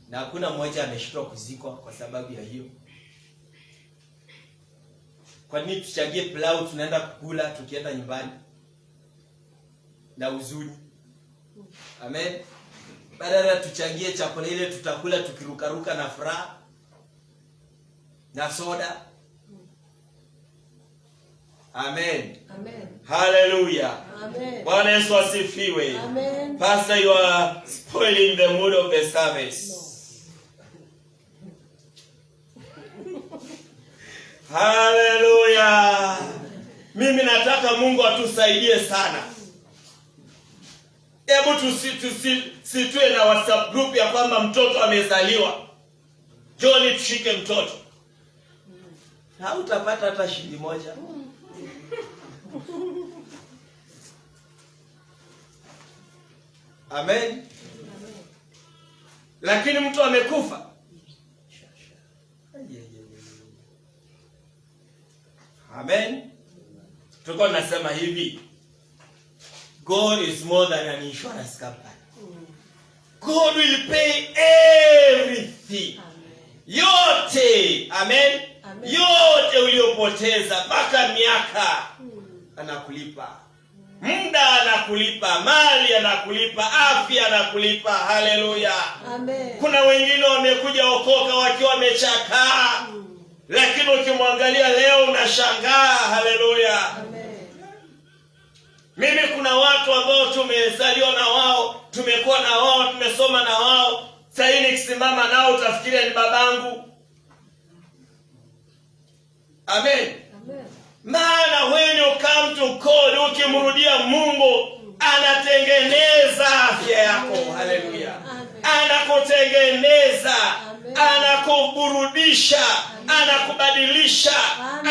Na hakuna mmoja ameshindwa kuzikwa kwa sababu ya hiyo. Kwa nini tuchangie pilau tunaenda kukula tukienda nyumbani na huzuni? Amen. Badala tuchangie chakula ile tutakula tukirukaruka na furaha na soda. Amen. Amen. Hallelujah. Amen. Bwana Yesu asifiwe. Amen. Pastor, you are spoiling the mood of the service. No. Hallelujah. Mimi nataka Mungu atusaidie sana. Hebu tusitue na WhatsApp group ya kwamba mtoto amezaliwa. Joni tushike mtoto. Hautapata hata shilingi moja. Amen. Lakini mtu amekufa. Amen. Tuko nasema hivi. God is more than an insurance company. God will pay everything. Yote. Amen. Yote uliyopoteza mpaka miaka anakulipa. Muda anakulipa, mali anakulipa, afya anakulipa. Haleluya. Amen. Kuna wengine wamekuja okoka wakiwa wamechakaa. Lakini ukimwangalia leo unashangaa. Haleluya. Amen. Mimi kuna watu ambao tumezaliwa na wao, tumekuwa na wao, tumesoma na wao. Sasa nikisimama nao utafikiria ni babangu. Amen. Amen. Maana when you come to God, ukimrudia Mungu, anatengeneza afya yako. Haleluya. Anakutengeneza, anakuburudisha, anakubadilisha,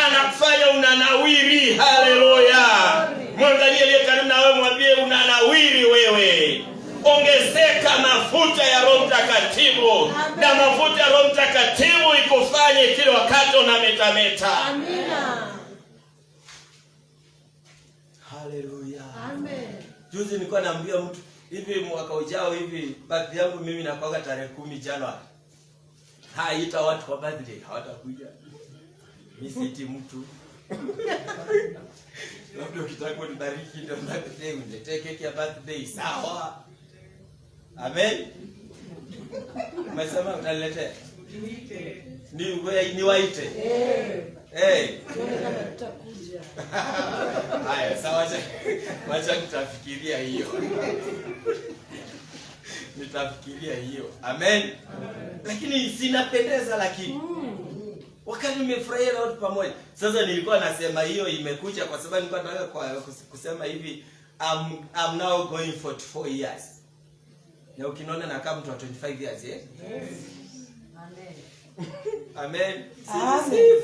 anakufanya unanawiri. Haleluya. Mwangalie aliye karibu na wewe, mwambie unanawiri wewe. Ongezeka mafuta ya Roho Mtakatifu. Na mafuta ya Roho Mtakatifu ikufanye kile wakati unametameta. Amina. Haleluya. Amen. Juzi nilikuwa naambia mtu hivi, mwaka ujao hivi birthday yangu mimi nakuaga tarehe 10 Januari. Haita watu kwa birthday, hawatakuja. Mimi siti mtu. Labda ukitaka kunibariki ndio birthday unilete keki ya birthday, sawa? Amen. Umesema utaniletea? Ni waite. Tutakuja. Haya, sawa, wacha nitafikiria hiyo. Nitafikiria hiyo. Amen. Lakini sinapendeza lakini. Wakati nimefurahia na watu pamoja. Sasa nilikuwa nasema hiyo imekuja kwa sababu nilikuwa nataka kusema hivi, I'm now going for 4 years. Na ukiniona na kama mtu wa 25 years, eh? Yes. Amen. Amen. Amen.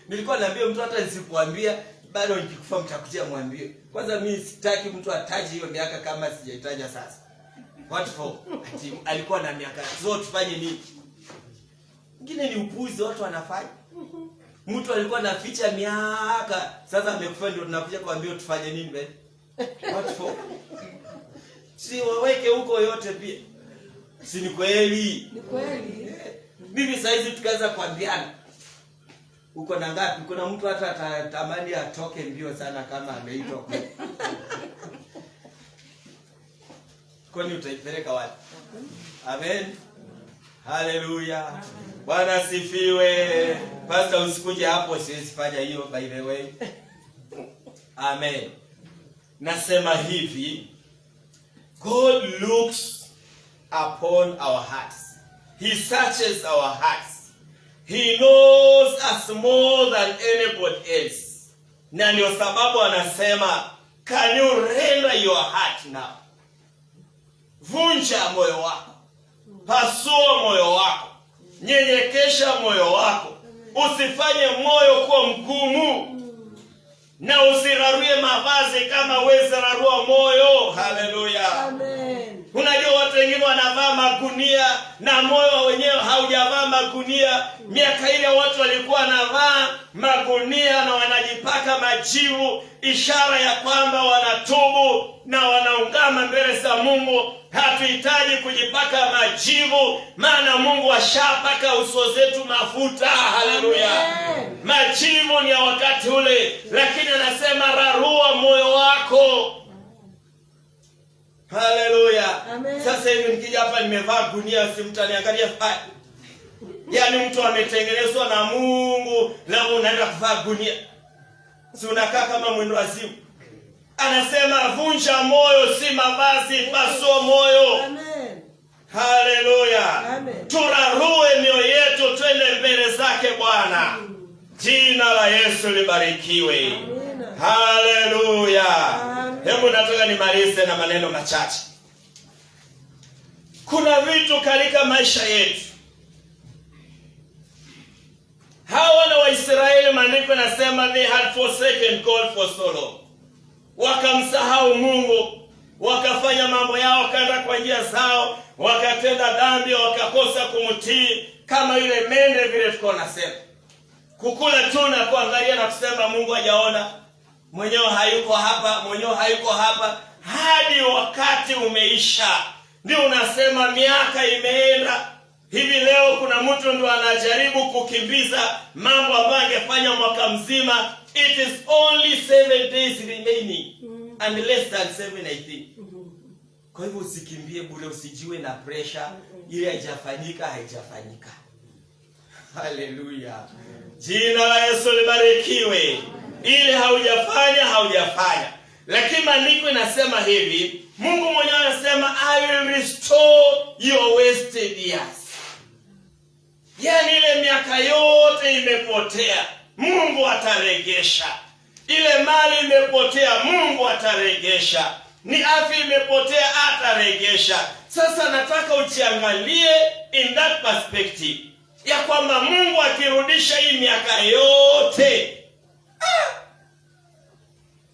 Nilikuwa naambia mtu hata nisikuambia bado nikikufa mtakuja mwambie. Kwanza mimi sitaki mtu ataje hiyo miaka kama sijaitaja sasa. What for? Ati alikuwa na miaka zote tufanye nini? Ngine ni upuzi watu wanafanya. Mtu alikuwa anaficha miaka, sasa amekufa ndio tunakuja kuambia tufanye nini be? What for? Si waweke huko yote pia. Si ni kweli? Ni kweli. Mimi saizi tukaanza kuambiana. Uko na ngapi? Kuna mtu hata atatamani atoke mbio sana kama ameitwa. kwani utaipeleka wapi? Amen. Haleluya. Bwana asifiwe. Pastor, usikuje hapo, siwezi fanya hiyo by the way. Amen. Nasema hivi, God looks upon our hearts. He searches our hearts. He knows us more than anybody else. Na ndio sababu anasema, can you render your heart now? Vunja moyo wako. Pasua moyo wako. Nyenyekesha moyo wako. Usifanye moyo kuwa mgumu. Na usirarue mavazi kama wewe zararua moyo. Haleluya. Amen. Unajua watu wengine wanavaa magunia na moyo wenyewe haujavaa magunia. Miaka ile watu walikuwa wanavaa magunia na wanajipaka majivu, ishara ya kwamba wanatubu na wanaungama mbele za Mungu. Hatuhitaji kujipaka majivu, maana Mungu ashapaka uso zetu mafuta. Haleluya. Majivu ni ya wakati ule, lakini anasema rarua moyo wako. Haleluya. Sasa hivi nikija hapa nimevaa gunia, simtaniangalia haya. Yaani mtu ametengenezwa na Mungu na unaenda kuvaa gunia. Si unakaa kama mwendo wazimu. Anasema vunja moyo, si mavazi, pasua moyo. Amen. Haleluya. Amen. Turarue mioyo yetu, twende mbele zake Bwana. Jina la Yesu libarikiwe. Amen. Haleluya. Hebu nataka nimalize na maneno machache. Kuna vitu katika maisha yetu. Hawa na Waisraeli, maandiko yanasema they had forsaken God for so long. Wakamsahau Mungu, wakafanya mambo yao, wakaenda kwa njia zao, wakatenda dhambi, wakakosa kumtii, kama yule mende vile tuko nasema. Kukula tu na kuangalia na kusema Mungu hajaona, mwenyewe hayuko hapa, mwenyewe hayuko hapa, hadi wakati umeisha. Ndio unasema miaka imeenda. Hivi leo kuna mtu ndo anajaribu kukimbiza mambo ambayo angefanya mwaka mzima. It is only 7 days remaining. And less than 7 I think. Kwa hivyo usikimbie bure, usijiwe na pressure. Ile haijafanyika, haijafanyika. Haleluya. Jina la Yesu libarikiwe. Ile haujafanya, haujafanya. Lakini maandiko inasema hivi, Mungu mwenyewe anasema I will restore your wasted years. Yaani ile miaka yote imepotea, Mungu ataregesha. Ile mali imepotea, Mungu ataregesha. Ni afya imepotea, ataregesha. Sasa nataka ujiangalie in that perspective, ya kwamba Mungu akirudisha hii miaka yote.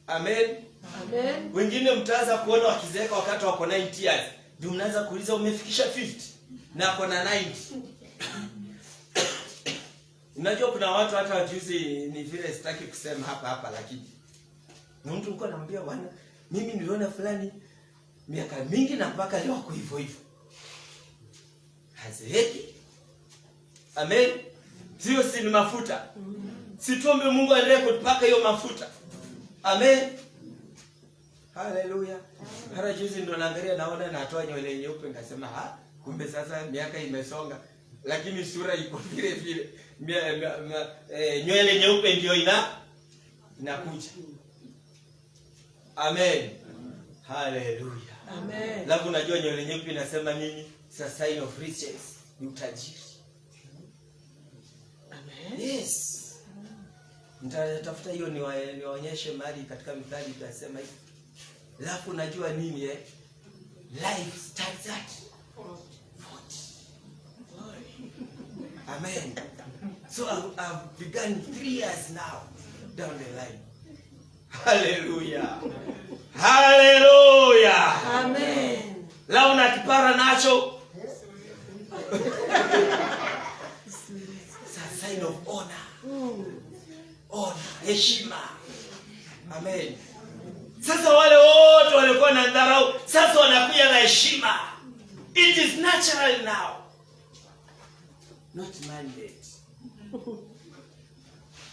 Amen. Amen. Wengine mtaanza kuona wakizeeka wakati wako 90 years. Ndio mnaanza kuuliza umefikisha 50 na wako na 90. Unajua kuna watu hata wajuzi, ni vile sitaki kusema hapa lakini mtu uko anamwambia bwana, mimi niliona fulani miaka mingi na mpaka leo wako hivyo hivyo. Hazeeki. Amen. Sio si ni mafuta. Sitombe Mungu aendelee kutupaka hiyo mafuta. Amen. Haleluya. Hata juzi ndo naangalia naona natoa nywele nyeupe, nikasema kumbe sasa miaka imesonga, lakini sura iko vile vile. Nywele nyeupe ndio inakuja. Amen. Haleluya. Amen. Labda unajua nywele nyeupe inasema nini? It's a sign of riches. Ni utajiri. Amen. Yes. Nitatafuta hiyo niwaonyeshe mahali katika Mithali itasema hivi. Alafu unajua nini life starts at 40. Amen. So I've begun 3 years now down the line. Hallelujah. Hallelujah. Amen. La una kipara nacho. It's a sign of honor. Honor, heshima. Amen. Sasa wale wote walikuwa na dharau, sasa wanakuja na heshima. It is natural now, not mandate.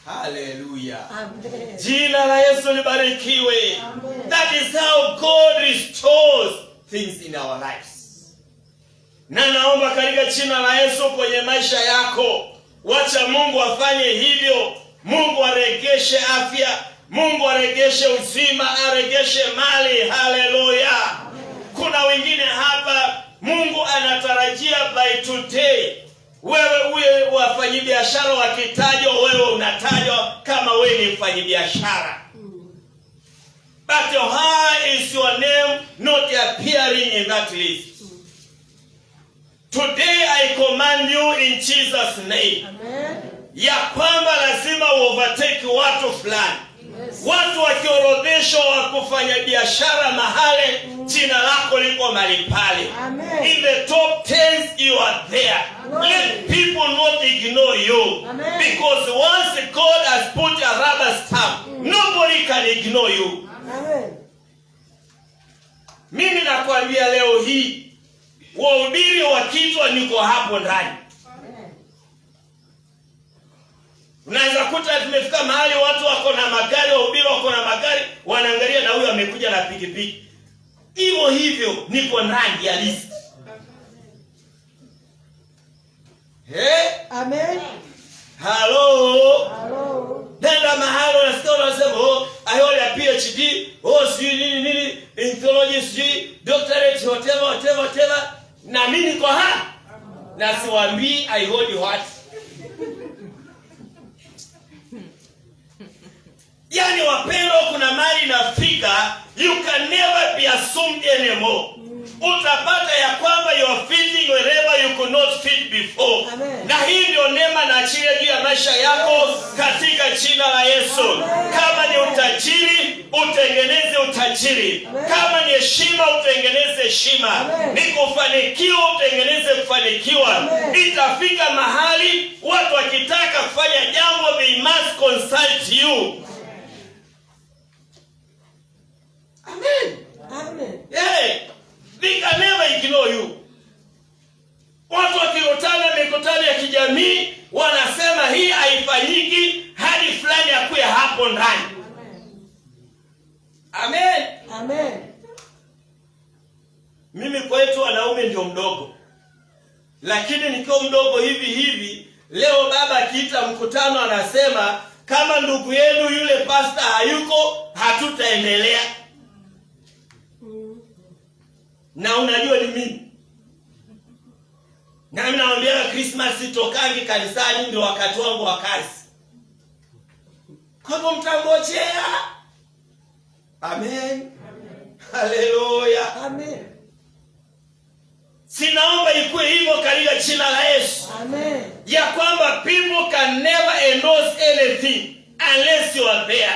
Hallelujah. Amen. Jina la Yesu libarikiwe. Amen. That is how God restores things in our lives. Na naomba katika jina la Yesu kwenye maisha yako, wacha Mungu afanye hivyo. Mungu aregeshe afya, Mungu aregeshe uzima, aregeshe mali. Haleluya. Kuna wengine hapa Mungu anatarajia by today wewe uwe wafanyabiashara wakitajwa, wewe unatajwa kama wewe ni mfanyabiashara. But why is your name not appearing in that list? Today I command you in Jesus' name. Amen. Ya kwamba lazima overtake watu fulani. Yes. Watu wakiorodheshwa wa kufanya biashara mahali jina lako liko mahali pale. In the top 10 you are there. Amen. Let people not ignore you. Amen. Because once God has put a rubber stamp, nobody can ignore you. Amen. Mimi nakwambia leo hii, wahubiri wakitwa niko hapo ndani. Unaweza kuta tumefika mahali watu wako na magari, wahubiri wako na magari, wanaangalia na huyo amekuja na pikipiki. Hivyo hivyo niko ndani ya list. Amen. Hello. Nenda mahali unasikia unasema, oh, I hold a PhD, oh, nini, in theology, doctorate, whatever. Na mimi niko hapa. Na siwaambii I hold what? Yani wapendo, kuna mali nafika, you can never be assumed anymore. Utapata ya kwamba you are fitting wherever you could not fit before. Amen. Na hii ndio neema na achilia juu ya maisha yako katika jina la Yesu. Amen. Kama ni utajiri, utengeneze utajiri. Amen. Kama ni heshima, utengeneze heshima. Amen. Ni kufanikiwa, utengeneze kufanikiwa. Amen. Itafika mahali watu wakitaka kufanya jambo, they must consult you. Amen. Amen. Yeah. They can never ignore you. Watu wakikutana mikutano ya kijamii wanasema hii haifanyiki hadi fulani akuwe hapo ndani. Amen. Amen. Mimi kwetu wanaume ndio mdogo. Lakini nikiwa mdogo hivi leo baba akiita mkutano anasema kama ndugu yenu yule pastor hayuko hatutaendelea. Na unajua ni mimi. Na mimi naambia Christmas sitokangi kanisani, ndio wakati wangu wa kazi. Kwa hivyo mtangojea. Amen. Haleluya. Amen. Sinaomba ikuwe hivyo katika jina la Yesu. Amen. Ya kwamba people can never endorse anything unless you are there.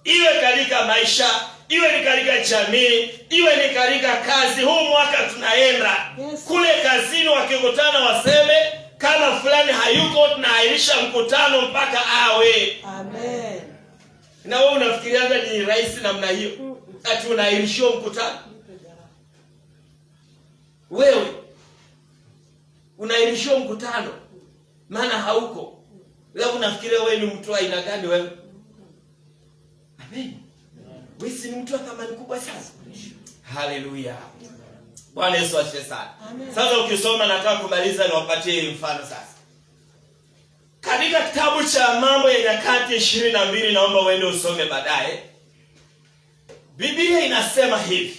Iwe katika maisha, iwe ni katika jamii, iwe ni katika kazi. Huu mwaka tunaenda. Yes. Kule kazini wakikutana waseme kama fulani hayuko tunaahirisha mkutano mpaka awe. Amen. Na wewe unafikirianga ni rahisi namna hiyo? Ati unaahirisha mkutano? Wewe unaahirisha mkutano maana hauko. Leo unafikiria wewe ni mtu aina gani wewe? Amen. Wewe si mtu wa thamani kubwa sana. Haleluya. Bwana Yesu asifiwe sana. Sasa ukisoma nataka kumaliza niwapatie mfano sasa. Katika kitabu cha Mambo ya Nyakati 22 naomba uende usome baadaye. Biblia inasema hivi.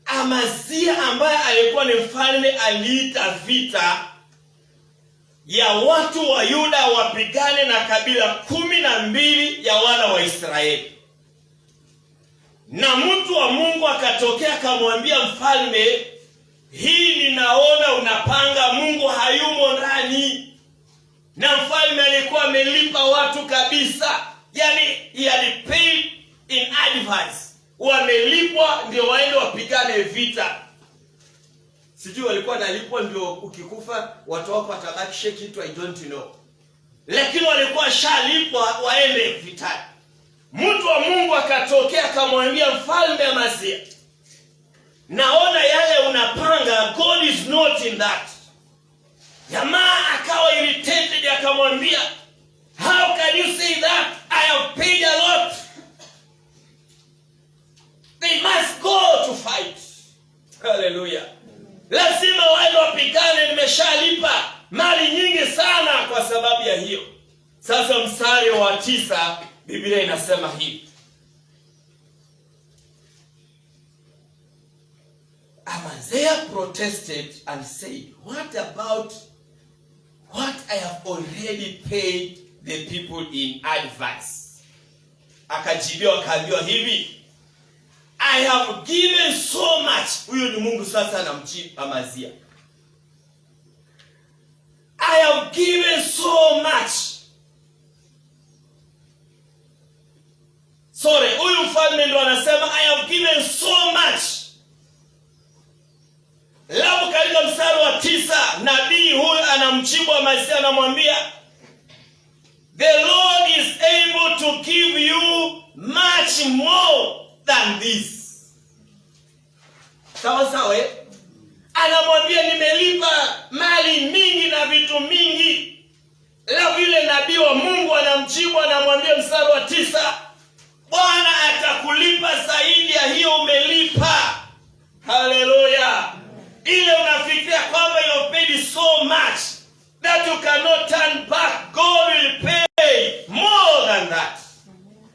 Amazia ambaye alikuwa ni mfalme aliita vita ya watu wa Yuda wapigane na kabila 12 ya wana wa Israeli. Na mtu wa Mungu akatokea akamwambia mfalme, hii ninaona unapanga, Mungu hayumo ndani. Na mfalme alikuwa amelipa watu kabisa. Yani he had paid in advance. Wamelipwa ndio waende wapigane vita. Sijui walikuwa nalipwa ndio ukikufa watu wako watabakishe kitu, I don't know. Lakini walikuwa shalipwa waende vitani. Mtu wa Mungu akatokea akamwambia mfalme Amazia, naona yale unapanga, God is not in that. Jamaa akawa irritated akamwambia, how can you say that? I have paid a lot. They must go to fight. Hallelujah. Lazima waende wapigane, nimeshalipa mali nyingi sana kwa sababu ya hiyo. Sasa mstari wa 9 Biblia inasema hivi. Amaziah protested and said, what about what I have already paid the people in advance? Akajibiwa akaambiwa hivi, I have given so much. Huyu ni Mungu sasa anamjibu Amaziah. I have given so much. Sorry, huyu mfalme ndo anasema I have given so much. Labu katika mstari wa 9, nabii huyu anamjibu Amaziah, anamwambia, the Lord is able to give you much more than this. Sawa sawa. Anamwambia nimelipa mali mingi na vitu mingi. La vile nabii wa Mungu anamjibu, anamwambia mstari wa 9, Bwana atakulipa zaidi ya hiyo umelipa. Hallelujah. Ile unafikiria kwamba you have paid so much that you cannot turn back, God will pay more than that.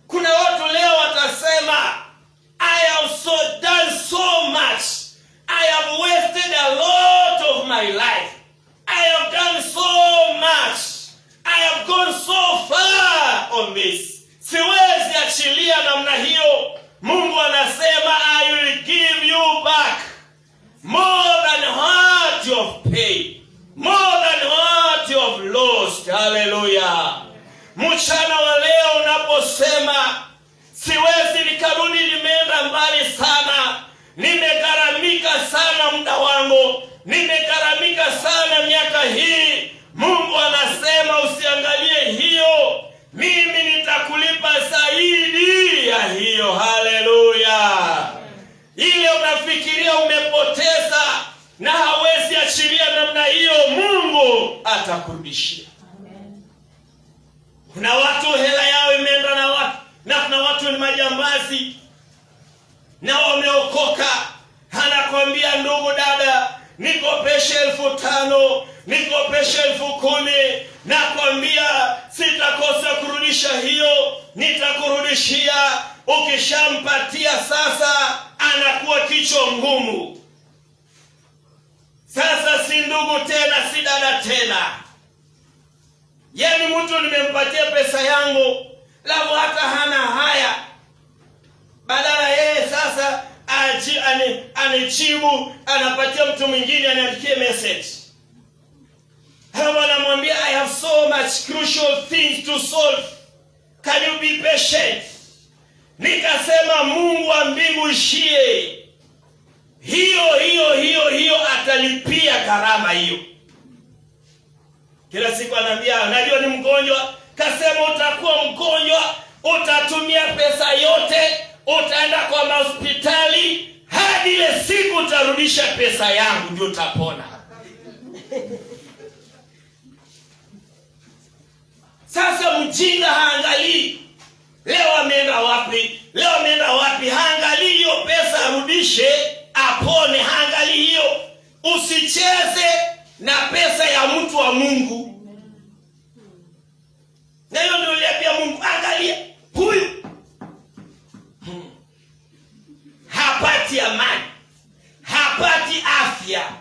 Kuna watu leo watasema, I have done so much. I have wasted a lot of my life. I have done so much. I have gone so far on this. Siwezi achilia namna hiyo. Mungu anasema, I will give you back more than what you have paid, more than what you have lost. Hallelujah. Mchana wa leo unaposema siwezi nikarudi, nimeenda mbali sana, nimegharamika sana muda wangu, nimegharamika sana miaka hii, Mungu anasema usiangalie hiyo, mimi nitakulipa zaidi ya hiyo. Hallelujah. Ile unafikiria umepoteza na hawezi achilia namna hiyo, Mungu atakurudishia. Kuna watu hela yao imeenda na watu, na kuna watu ni majambazi na wameokoka. Anakwambia, ndugu dada, nikopeshe 5,000, nikopeshe 10,000, nakwambia sitakosa kurudisha hiyo, nitakurudishia. Ukishampatia sasa anakuwa kichwa ngumu. Sasa si ndugu tena, si dada tena. Yaani mtu nimempatia pesa yangu, lafu hata hana haya. Badala yeye sasa anichibu, anapatia mtu mwingine aniandikie message. Hawa anamwambia, I have so much crucial things to solve. Can you be patient? Nikasema Mungu wa mbingu ishie. Hiyo atalipia gharama hiyo. Kila siku anambia, najua ni mgonjwa. Kasema utakuwa mgonjwa, utatumia pesa yote, utaenda kwa hospitali, hadi ile siku utarudisha pesa yangu ndio utapona. Sasa mjinga haangalii leo ameenda wapi, leo ameenda wapi. Haangalii hiyo pesa arudishe apone, haangalii hiyo. Usicheze na pesa ya mtu wa Mungu. Na hiyo ndio aliambia Mungu, angalia huyu hapati amani, hapati afya,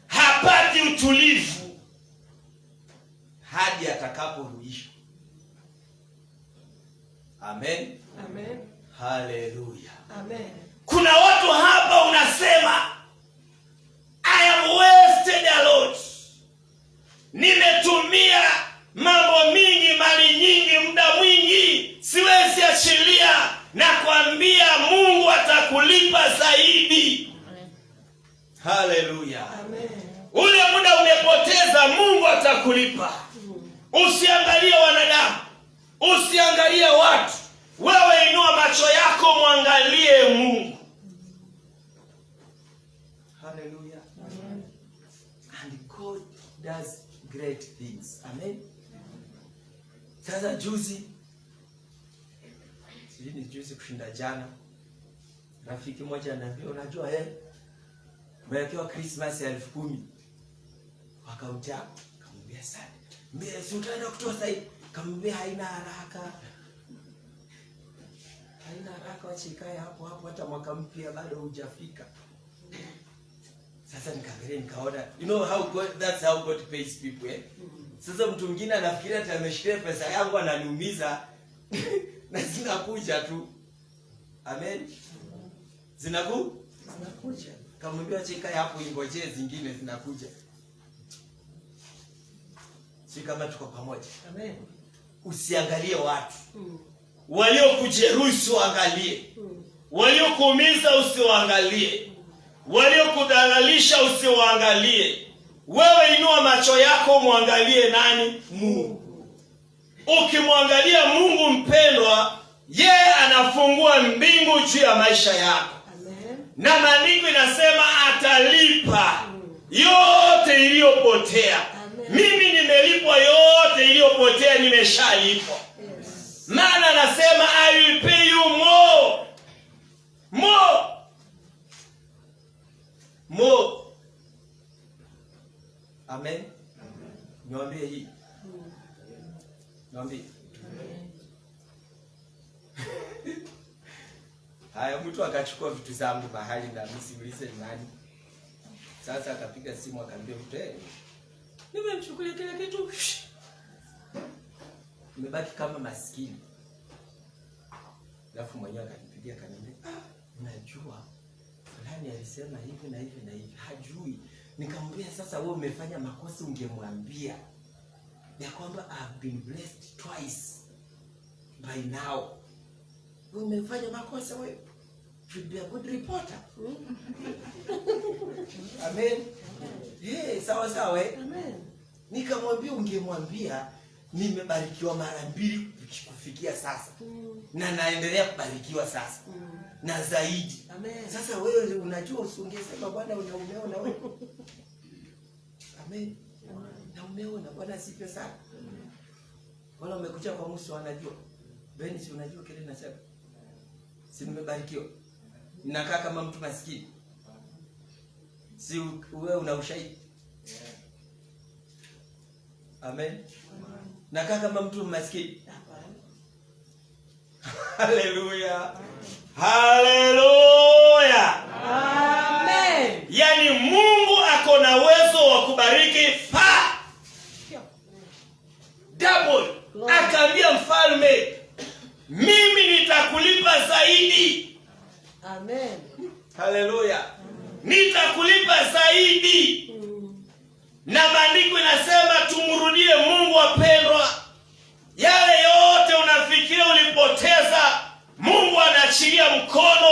hapati utulivu hadi atakaporudishwa. Amen. Amen. Hallelujah. Amen. Kuna watu hapa unasema, I have wasted a lot. Nimetumia mambo mingi, mali nyingi, muda mwingi, siwezi achilia. Na kuambia Mungu atakulipa zaidi. Amen. Hallelujah. Amen. Ule muda umepoteza, Mungu atakulipa. Usiangalie wanadamu, usiangalie watu. Wewe inua macho yako, muangalie Mungu. Hallelujah. Amen. And God does great things. Amen. Sasa juzi kushinda jana, Rafiki mmoja ananiambia, unajua umewekewa Christmas ya 10,000. Wakamtia, akamwambia sana. Mbona si utaenda kutoa sasa? Akamwambia haina haraka. Haina haraka, wacha ikae hapo hapo hata mwaka mpya bado hujafika. Sasa nikaangalia nikaona, you know how God, that's how God pays people, eh? Sasa mtu mwingine anafikiria ati ameshikilia pesa yangu ananiumiza na zinakuja tu. Amen. Zinakuja. Kamwambia acha ikae hapo ingojee zingine zinakuja. Si kama tuko pamoja. Amen. Usiangalie watu. Waliokujeruhi usiwaangalie. Waliokuumiza usiwaangalie. Waliokudhalalisha usiwaangalie. Wewe inua macho yako muangalie nani? Mungu. Ukimwangalia Mungu mpendwa, yeye anafungua mbingu juu ya maisha yako. Amen. Na maandiko inasema atalipa yote iliyopotea. Mimi nimelipwa yote iliyopotea, nimeshalipwa. Yes. Maana anasema I will pay you more. Amen. Niambie hii. Niambie. Haya, mtu akachukua vitu zangu mahali na msiulize nani. Sasa akapiga simu akamwambia mtu, nimemchukulia kile kitu. Nimebaki kama maskini. Alafu mwenyewe akanipigia akaniambia, unajua fulani alisema hivi na hivi na hivi. Hajui. Nikamwambia sasa wewe umefanya makosa, ungemwambia ya kwamba I've been blessed twice by now. Wewe umefanya makosa, wewe should be a good reporter. Amen. Sawa. Amen. Nikamwambia ungemwambia nimebarikiwa mara 2 kufikia sasa. Na naendelea kubarikiwa sasa. Na zaidi. Amen. Sasa wewe unajua usingesema Bwana unaona wewe. Amen. Na umeona Bwana sipe sana. Wala umekuja kwa Musa anajua. Beni si unajua kile nasema. Si nimebarikiwa. Ninakaa kama mtu maskini. Si wewe una ushahidi. Amen. Nakaa kama mtu maskini. Haleluya. Haleluya. Amen. Yaani Mungu ako na uwezo wa kubariki double. Akaambia mfalme, mimi nitakulipa zaidi. Amen. Haleluya. Nitakulipa zaidi. Na maandiko inasema tumrudie Mungu wapendwa. Yale yote unafikiria ulipoteza, Mungu anaachilia mkono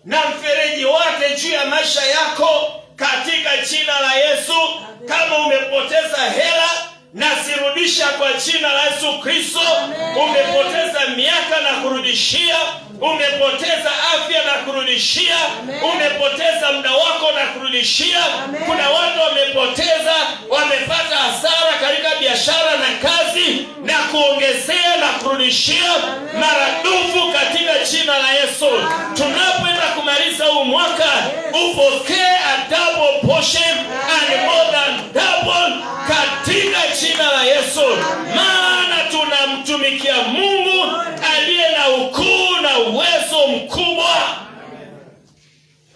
na mfereji wake juu ya maisha yako katika jina la Yesu. Kama umepoteza hela, nasirudisha kwa jina la Yesu Kristo. Umepoteza miaka na kurudishia. Umepoteza afya na kurudishia. Umepoteza muda wako na kurudishia. Kuna watu wamepoteza, wamepata hasara katika biashara na kazi, na kuongezea na kurudishia maradufu katika jina la Yesu. Tunapoenda kumaliza huu mwaka, upokee a double portion and more than double katika jina la Yesu. Maana tunamtumikia Mungu aliye na ukuu na uwezo mkubwa.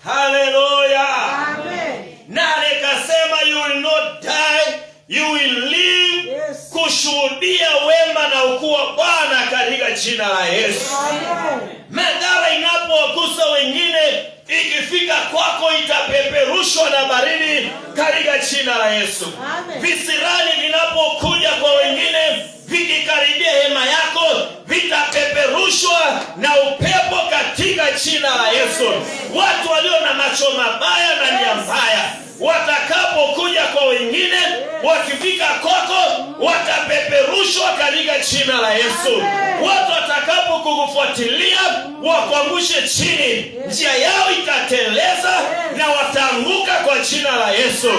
Haleluya. Amen. Na nikasema you will not die, you will live. Yes. Kushuhudia wema na ukuu wa Bwana katika jina la Yesu. Amen. Madhara inapogusa wengine, ikifika kwako itapeperushwa na baridi katika jina la Yesu. Amen. Visirani vinapokuja kwa wengine, vikikaribia hema yako, vitapeperushwa na upepo katika jina la Yesu. Watu walio na macho mabaya na nia mbaya, watakapokuja kwa wengine, wakifika kwako, watapeperushwa katika jina la Yesu. Watu watakapokufuatilia, wakuangushe chini, njia yao itateleza na wataanguka kwa jina la Yesu.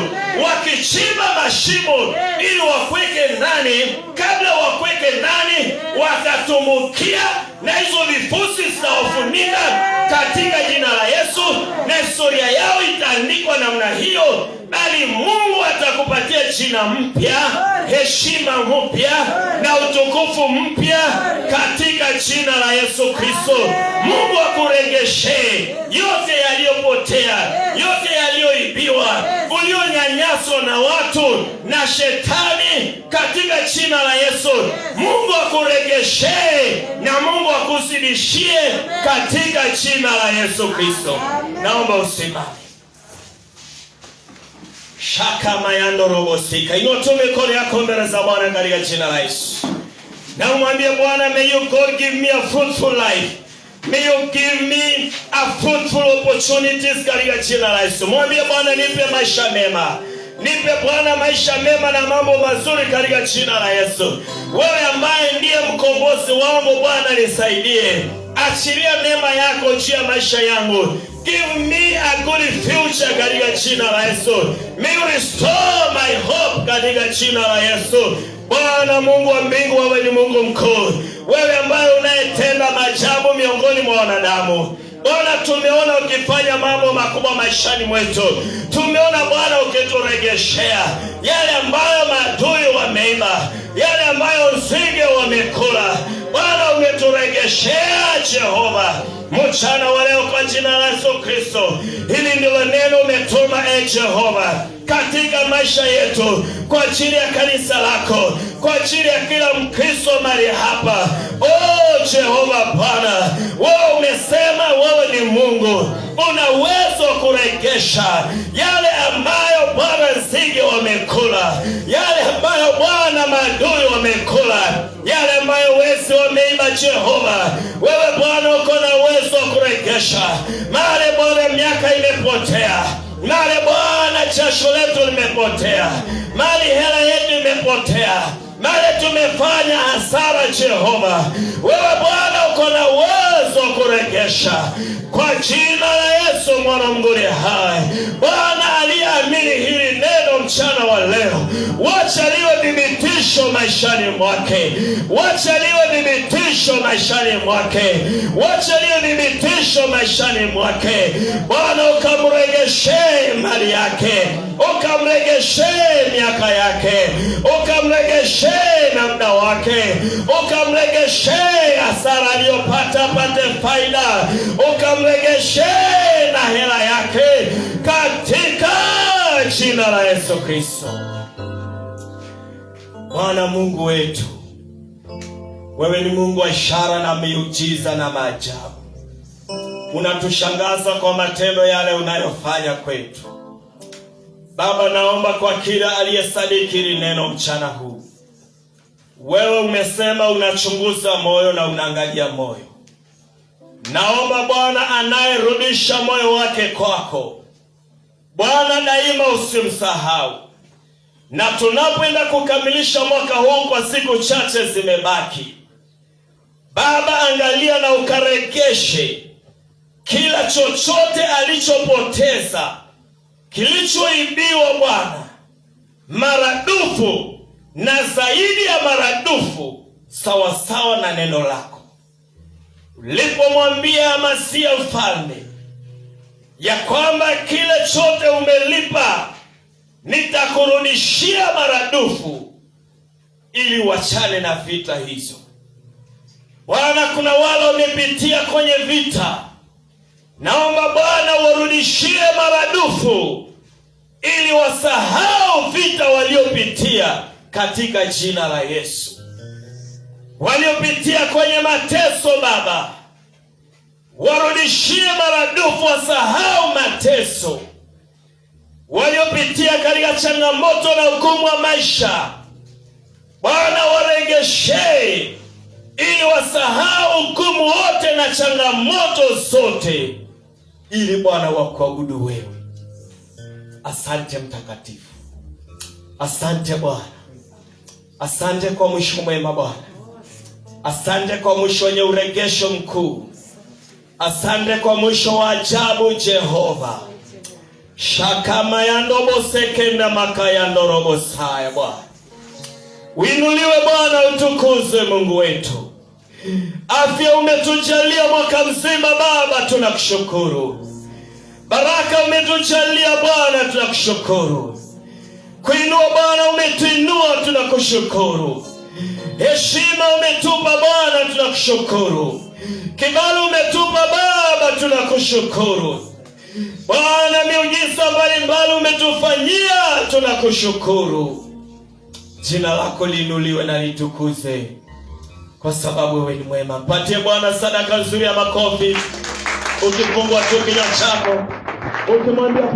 Wakichimba mashimo ili wakweke ndani, kabla wakweke ndani, watatumbukia na hizo vifusi zitawafunika katika jina la Yesu. na historia yao itaandikwa namna hiyo, bali Mungu atakupatia jina mpya, heshima mpya na utukufu mpya katika jina la Yesu Kristo. Mungu akuregeshe yote yaliyopotea, yote yaliyoibiwa, ulionyanyaswa na watu na shetani katika jina la Yesu. Mungu akuregeshe na Mungu akuzidishie katika jina la Yesu Kristo. Naomba usimame. Shaka mayando robosika. Inua mikono yako mbele za Bwana katika jina la Yesu. Na umwambie Bwana, may you God give me a fruitful life. May you give me a fruitful opportunities katika jina la Yesu. Mwambie Bwana, nipe maisha mema. Nipe Bwana maisha mema na mambo mazuri katika jina la Yesu. Wewe ambaye ndiye mkombozi wangu, Bwana nisaidie. Achilia neema yako juu ya maisha yangu. Give me a good future katika jina la Yesu. May you restore my hope katika jina la Yesu. Bwana Mungu wa mbingu, wewe ni Mungu mkuu. Wewe ambaye unayetenda maajabu miongoni mwa wanadamu. Bwana, tumeona ukifanya mambo makubwa maishani mwetu. Tumeona Bwana ukituregeshea yale ambayo maadui wameiba, yale ambayo nzige wamekula. Bwana, umeturegeshea Jehova mchana wa leo kwa jina la Yesu Kristo. Hili ndilo neno umetuma Jehova katika maisha yetu, kwa ajili ya kanisa lako, kwa ajili ya kila Mkristo mahali hapa. Oh Jehova Bwana, wewe umesema wewe ni Mungu, una uwezo kurejesha yale ambayo Bwana nzige wamekula, yale ambayo Bwana maadui wamekula, yale ambayo wezi wameiba. Jehova, wewe Bwana uko na uwezo kurejesha mahali Bwana miaka imepotea, mahali Bwana jasho letu limepotea, mahali hela yetu imepotea, mahali tumefanya hasara. Jehova, wewe Bwana uko na uwezo kurejesha kwa jina la Yesu mwana Mungu hai. Bwana, aliyeamini hili neno mchana wa leo, wacha liwe thibitisho maishani mwake, wacha liwe thibitisho maishani mwake, wacha liwe thibitisho maishani mwake. Bwana, ukamregeshe mali yake, ukamregeshe miaka yake, ukamregeshe na muda wake, ukamregeshe hasara aliyopata apate faida, ukamregeshe na hela yake katika jina la Yesu Kristo. Bwana Mungu wetu, wewe ni Mungu wa ishara na miujiza na maajabu. Unatushangaza kwa matendo yale unayofanya kwetu. Baba, naomba kwa kila aliyesadiki hili neno mchana huu, wewe umesema unachunguza moyo na unaangalia moyo. Naomba Bwana, anayerudisha moyo wake kwako, Bwana daima usimsahau. Na tunapoenda kukamilisha mwaka huu kwa siku chache zimebaki, Baba, angalia na ukaregeshe kila chochote alichopoteza, kilichoibiwa Bwana, maradufu na zaidi ya maradufu, sawa sawa na neno lako ulipomwambia Amasia mfalme ya kwamba kile chote umelipa nitakurudishia maradufu, ili wachane na vita hizo. Bwana, kuna wale wamepitia kwenye vita, naomba Bwana warudishie maradufu, ili wasahau vita waliopitia katika jina la Yesu. Waliopitia kwenye mateso, Baba, warudishie maradufu, wasahau mateso. Waliopitia katika changamoto na ugumu wa maisha, Bwana, waregeshe ili wasahau ugumu wote na changamoto zote, ili Bwana wakuabudu wewe. Asante Mtakatifu, asante Bwana, asante kwa mwisho mwema Bwana, asante kwa mwisho wenye uregesho mkuu, asante kwa mwisho wa ajabu Jehova. Shakama ya ndobo sekenda makaya ndorobo saya Bwana. Uinuliwe Bwana, utukuzwe Mungu wetu. Afya umetujalia mwaka mzima Baba, tunakushukuru. Baraka umetujalia Bwana, tunakushukuru. Kuinua Bwana umetuinua, tunakushukuru. Heshima umetupa Bwana, tunakushukuru. Kibali umetupa Baba, tunakushukuru. Bwana, miujiza mbalimbali umetufanyia, tunakushukuru. Jina lako liinuliwe na litukuze, kwa sababu wewe ni mwema. Mpatie Bwana sadaka nzuri ya makofi, ukifungua tu kinywa chako ukimwambia